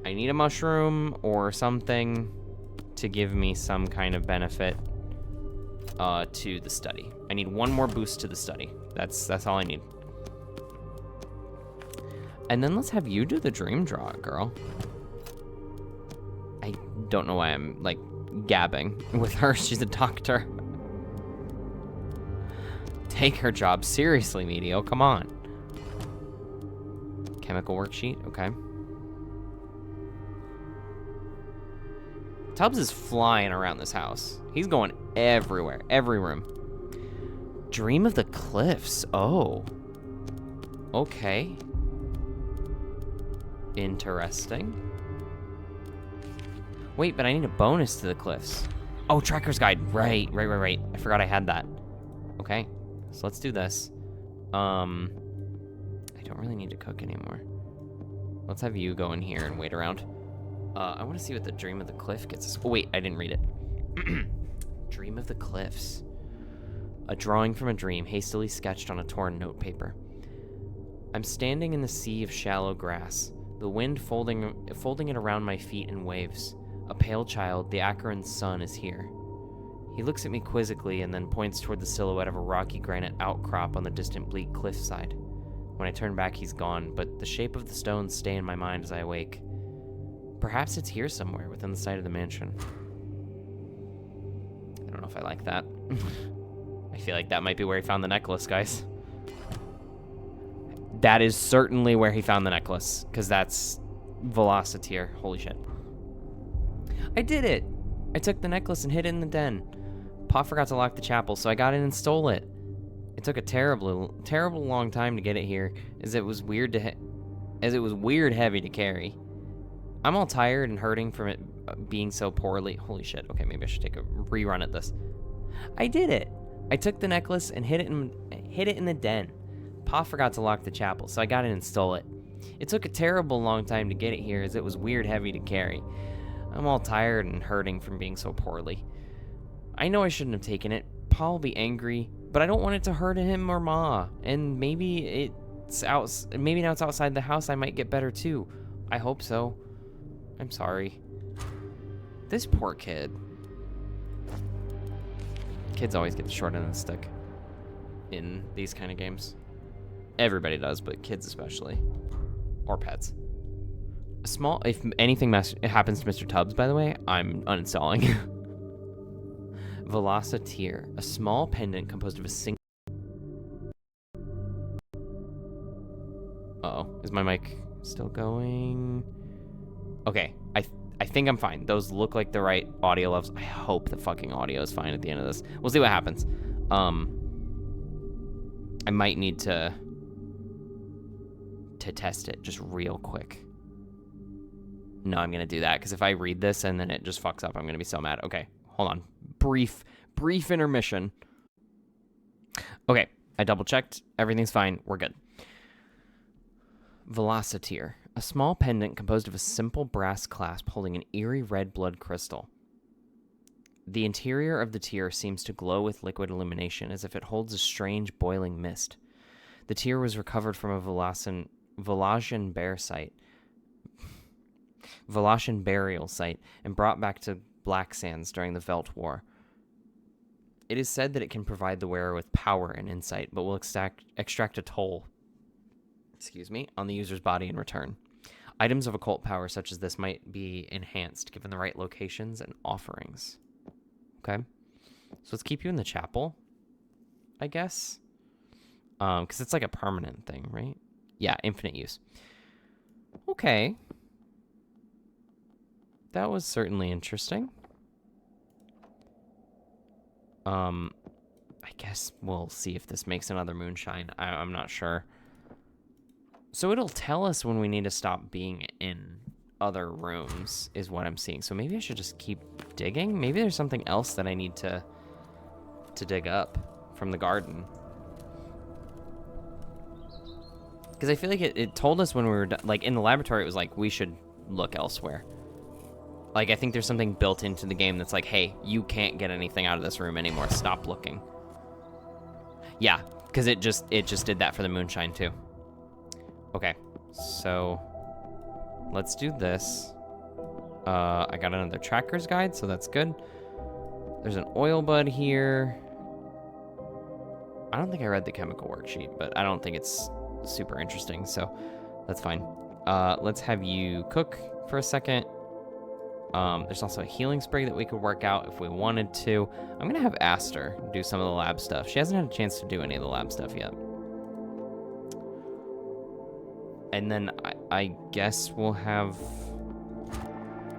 a mushroom or something to give me some kind of benefit to the study. I need one more boost to the study. That's all I need. And then let's have you do the dream draw, girl. I don't know why I'm, like, gabbing with her. She's a doctor. Take her job seriously, Medio. Come on. Chemical worksheet. Okay. Tubbs is flying around this house. He's going everywhere. Every room. Dream of the cliffs. Oh. Okay. Interesting. Wait, but I need a bonus to the cliffs. Oh, Trekker's Guide. Right. I forgot I had that. Okay. So let's do this. I don't really need to cook anymore. Let's have you go in here and wait around. I want to see what the Dream of the Cliff gets us. Oh, wait, I didn't read it. Dream of the Cliffs. A drawing from a dream, hastily sketched on a torn note paper. I'm standing in the sea of shallow grass, the wind folding it around my feet in waves. A pale child, the Acheron sun, is here. He looks at me quizzically and then points toward the silhouette of a rocky granite outcrop on the distant bleak cliffside. When I turn back, he's gone, but the shape of the stones stay in my mind as I awake. Perhaps it's here somewhere, within the site of the mansion. I don't know if I like that. I feel like that might be where he found the necklace, guys. That is certainly where he found the necklace, because that's Velociteer. Holy shit. I did it! I took the necklace and hid it in the den. Pa forgot to lock the chapel, so I got in and stole it. It took a terrible long time to get it here, as it was weird heavy to carry. I'm all tired and hurting from it being so poorly. Holy shit. Okay, maybe I should take a rerun at this. I did it. I took the necklace and hid it in the den. Pa forgot to lock the chapel, so I got in and stole it. It took a terrible long time to get it here, as it was weird heavy to carry. I'm all tired and hurting from being so poorly. I know I shouldn't have taken it. Pa will be angry, but I don't want it to hurt him or Ma. And maybe now it's outside the house, I might get better too. I hope so. I'm sorry. This poor kid. Kids always get the short end of the stick in these kind of games. Everybody does, but kids especially. Or pets. If anything happens to Mr. Tubbs, by the way, I'm uninstalling. Velociteer, a small pendant composed of a single... Uh-oh, is my mic still going? Okay, I think I'm fine. Those look like the right audio levels. I hope the fucking audio is fine at the end of this. We'll see what happens. I might need to to test it just real quick. No, I'm going to do that because if I read this and then it just fucks up, I'm going to be so mad. Okay, hold on. Brief intermission. Okay, I double-checked. Everything's fine. We're good. Velociteer. A small pendant composed of a simple brass clasp holding an eerie red blood crystal. The interior of the tear seems to glow with liquid illumination, as if it holds a strange boiling mist. The tear was recovered from a Volasian burial site and brought back to Black Sands during the Veldt War. It is said that it can provide the wearer with power and insight, but will extract a toll on the user's body in return. Items of occult power such as this might be enhanced given the right locations and offerings. Okay, so let's keep you in the chapel, I guess, because it's like a permanent thing, right? Yeah, infinite use. Okay, that was certainly interesting. I guess we'll see if this makes another moonshine. I'm not sure. So it'll tell us when we need to stop being in other rooms, is what I'm seeing. So maybe I should just keep digging. Maybe there's something else that I need to dig up from the garden. Because I feel like it told us when we were done, like in the laboratory, it was like we should look elsewhere. Like I think there's something built into the game that's like, hey, you can't get anything out of this room anymore. Stop looking. Yeah, because it just did that for the moonshine too. Okay, so let's do this. I got another tracker's guide, so that's good. There's an oil bud here. I don't think I read the chemical worksheet, but I don't think it's super interesting, so that's fine. Let's have you cook for a second. There's also a healing spray that we could work out if we wanted to. I'm gonna have Aster do some of the lab stuff. She hasn't had a chance to do any of the lab stuff yet. And then I guess we'll have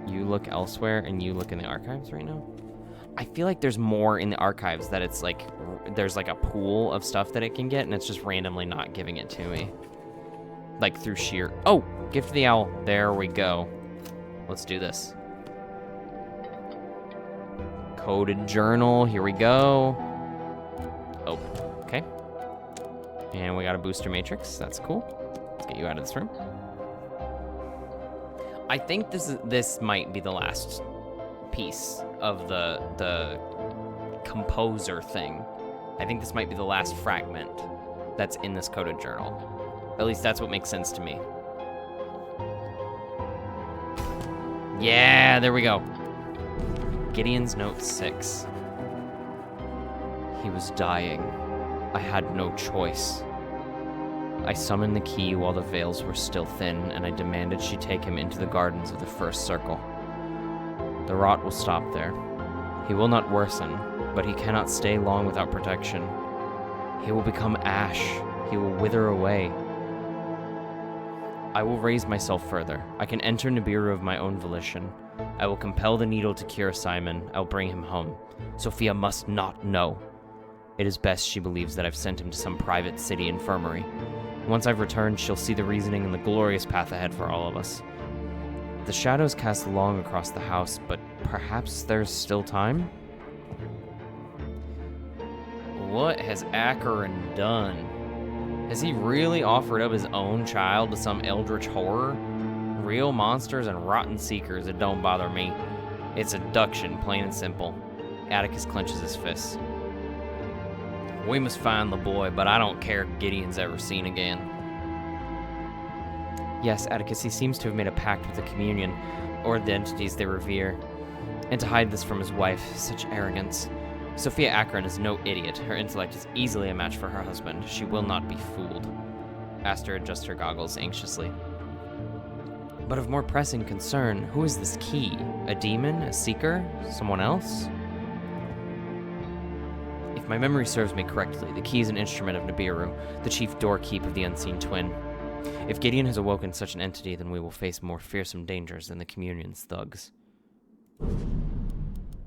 you look elsewhere and you look in the archives right now. I feel like there's more in the archives that it's like, there's like a pool of stuff that it can get and it's just randomly not giving it to me. Like through sheer, oh, Gift of the Owl, there we go. Let's do this. Coded journal, here we go. Oh, okay. And we got a booster matrix, that's cool. Let's get you out of this room. I think this might be the last piece of the composer thing. I think this might be the last fragment that's in this coded journal. At least that's what makes sense to me. Yeah, there we go. Gideon's Note 6. He was dying. I had no choice. I summoned the key while the veils were still thin, and I demanded she take him into the gardens of the First Circle. The rot will stop there. He will not worsen, but he cannot stay long without protection. He will become ash. He will wither away. I will raise myself further. I can enter Nibiru of my own volition. I will compel the needle to cure Simon. I'll bring him home. Sophia must not know. It is best she believes that I've sent him to some private city infirmary. Once I've returned, she'll see the reasoning and the glorious path ahead for all of us. The shadows cast long across the house, but perhaps there's still time? What has Acheron done? Has he really offered up his own child to some eldritch horror? Real monsters and rotten seekers, it don't bother me. It's abduction, plain and simple. Atticus clenches his fists. We must find the boy, but I don't care if Gideon's ever seen again. Yes, Atticus, he seems to have made a pact with the Communion, or the entities they revere. And to hide this from his wife, such arrogance. Sophia Acheron is no idiot. Her intellect is easily a match for her husband. She will not be fooled. Aster adjusts her goggles anxiously. But of more pressing concern, who is this key? A demon? A seeker? Someone else? If my memory serves me correctly, the key is an instrument of Nibiru, the chief doorkeep of the Unseen Twin. If Gideon has awoken such an entity, then we will face more fearsome dangers than the Communion's thugs.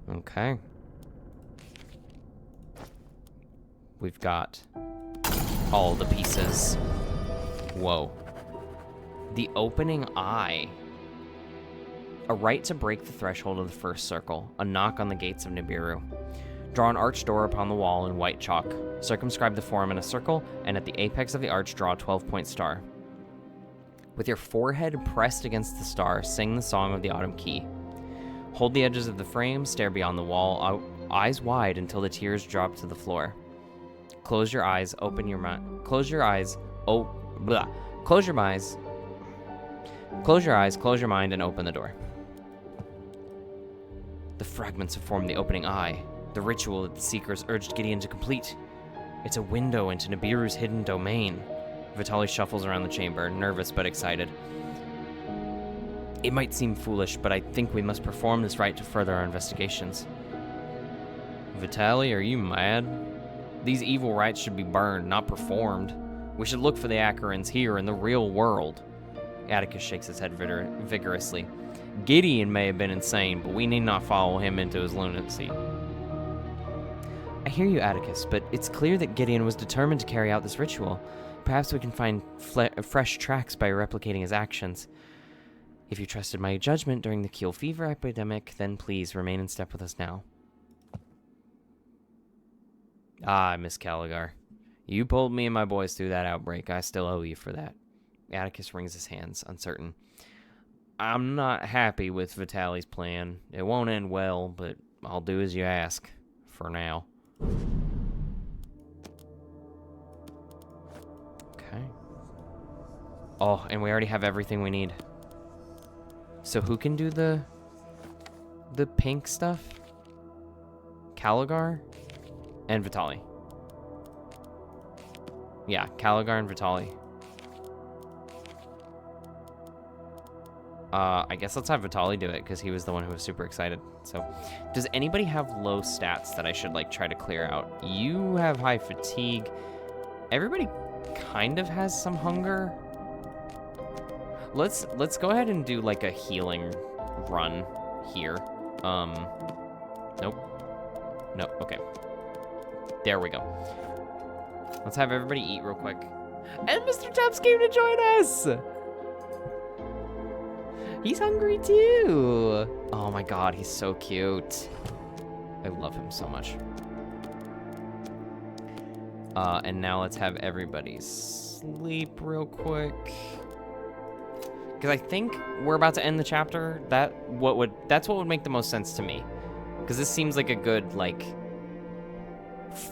Okay. We've got all the pieces. Whoa. The opening eye. A right to break the threshold of the first circle. A knock on the gates of Nibiru. Draw an arched door upon the wall in white chalk. Circumscribe the form in a circle, and at the apex of the arch, draw a 12-point star. With your forehead pressed against the star, sing the song of the autumn key. Hold the edges of the frame, stare beyond the wall, eyes wide until the tears drop to the floor. Close your eyes, open your mind. Close your eyes, Close your eyes. Close your eyes, close your mind, and open the door. The fragments have formed the opening eye, the ritual that the Seekers urged Gideon to complete. It's a window into Nibiru's hidden domain. Vitali shuffles around the chamber, nervous but excited. It might seem foolish, but I think we must perform this rite to further our investigations. Vitali, are you mad? These evil rites should be burned, not performed. We should look for the Acherans here in the real world. Atticus shakes his head vigorously. Gideon may have been insane, but we need not follow him into his lunacy. I hear you, Atticus, but it's clear that Gideon was determined to carry out this ritual. Perhaps we can find fresh tracks by replicating his actions. If you trusted my judgment during the Keele fever epidemic, then please remain in step with us now. Ah, Miss Caligar. You pulled me and my boys through that outbreak. I still owe you for that. Atticus wrings his hands, uncertain. I'm not happy with Vitali's plan. It won't end well, but I'll do as you ask. For now. Okay. Oh, and we already have everything we need. So who can do the pink stuff? Caligar and Vitali. Yeah, Caligar and Vitali. I guess let's have Vitali do it, because he was the one who was super excited. So, does anybody have low stats that I should, like, try to clear out? You have high fatigue. Everybody kind of has some hunger. Let's go ahead and do, like, a healing run here. Nope. No, okay. There we go. Let's have everybody eat real quick. And Mr. Tubbs came to join us! He's hungry too! Oh my god, he's so cute. I love him so much. And now let's have everybody sleep real quick. Because I think we're about to end the chapter. That's what would make the most sense to me. Because this seems like a good, like,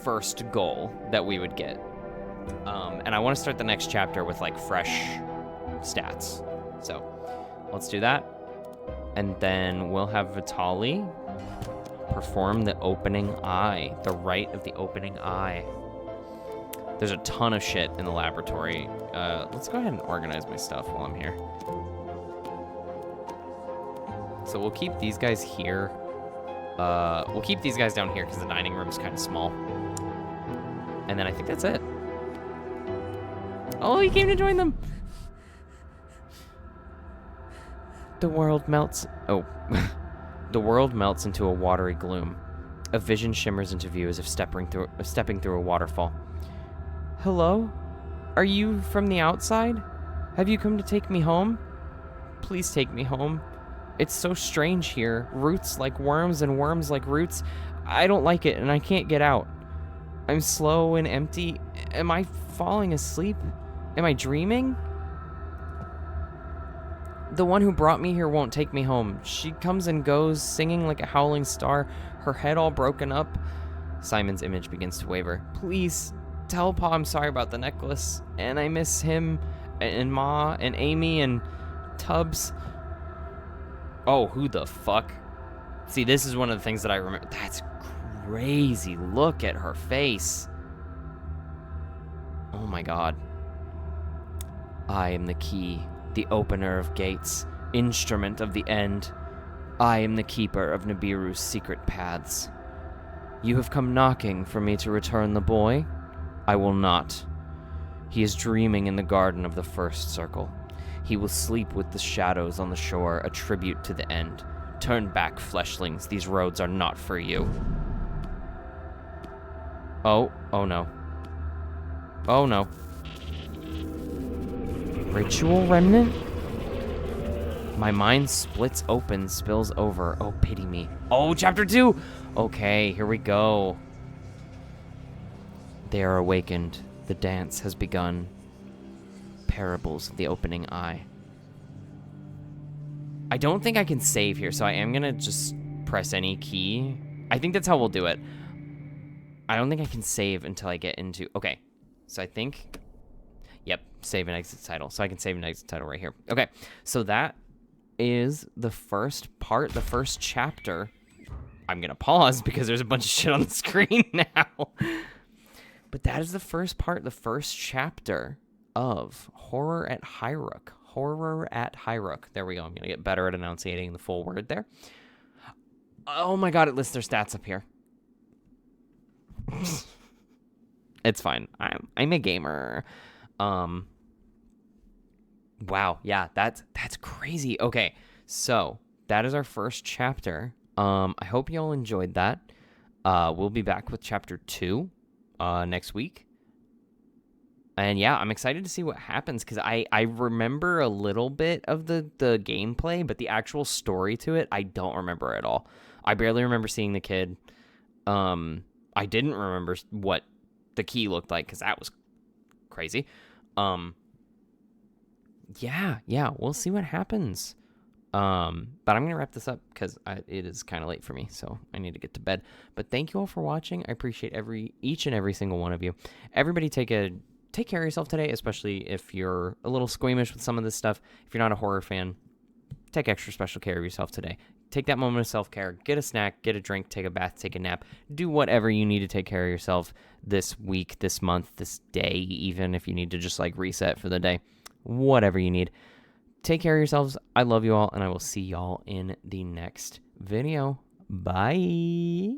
first goal that we would get. And I want to start the next chapter with, like, fresh stats. So, let's do that. And then we'll have Vitali perform the opening eye. The rite of the opening eye. There's a ton of shit in the laboratory. Let's go ahead and organize my stuff while I'm here. So we'll keep these guys here. We'll keep these guys down here because the dining room is kind of small. And then I think that's it. Oh, he came to join them. The world melts. Oh. The world melts into a watery gloom. A vision shimmers into view as if stepping through a waterfall. Hello? Are you from the outside? Have you come to take me home? Please take me home. It's so strange here. Roots like worms and worms like roots. I don't like it and I can't get out. I'm slow and empty. Am I falling asleep? Am I dreaming? The one who brought me here won't take me home. She comes and goes, singing like a howling star, her head all broken up. Simon's image begins to waver. Please, tell Pa I'm sorry about the necklace, and I miss him, and Ma, and Amy, and Tubbs. Oh, who the fuck? See, this is one of the things that I remember. That's crazy. Look at her face. Oh my god. I am the key. The opener of gates, instrument of the end. I am the keeper of Nibiru's secret paths. You have come knocking for me to return the boy? I will not. He is dreaming in the garden of the first circle. He will sleep with the shadows on the shore, a tribute to the end. Turn back, fleshlings. These roads are not for you. Oh no. Oh no. Ritual remnant? My mind splits open, spills over. Oh, pity me. Oh, chapter 2. Okay, here we go. They are awakened. The dance has begun. Parables of the opening eye. I don't think I can save here, so I am gonna just press any key. I think that's how we'll do it. I don't think I can save until I get into... Okay, so I think... Yep, save and exit title. So I can save and exit title right here. Okay, so that is the first part, the first chapter. I'm gonna pause because there's a bunch of shit on the screen now. But that is the first part, the first chapter of Horror at Highrook. Horror at Highrook. There we go. I'm gonna get better at enunciating the full word there. Oh my god, it lists their stats up here. It's fine. I'm a gamer. Wow, yeah, that's crazy. Okay, so that is our first chapter. I hope y'all enjoyed that. We'll be back with chapter 2 next week. And yeah, I'm excited to see what happens because I remember a little bit of the gameplay, but the actual story to it, I don't remember at all. I barely remember seeing the kid. I didn't remember what the key looked like because that was crazy. Yeah, we'll see what happens. But I'm gonna wrap this up because it is kind of late for me, so I need to get to bed. But thank you all for watching. I appreciate each and every single one of you. Everybody take care of yourself today, especially if you're a little squeamish with some of this stuff. If you're not a horror fan, take extra special care of yourself today. Take that moment of self-care, get a snack, get a drink, take a bath, take a nap, do whatever you need to take care of yourself this week, this month, this day, even if you need to just like reset for the day, whatever you need. Take care of yourselves. I love you all, and I will see y'all in the next video. Bye.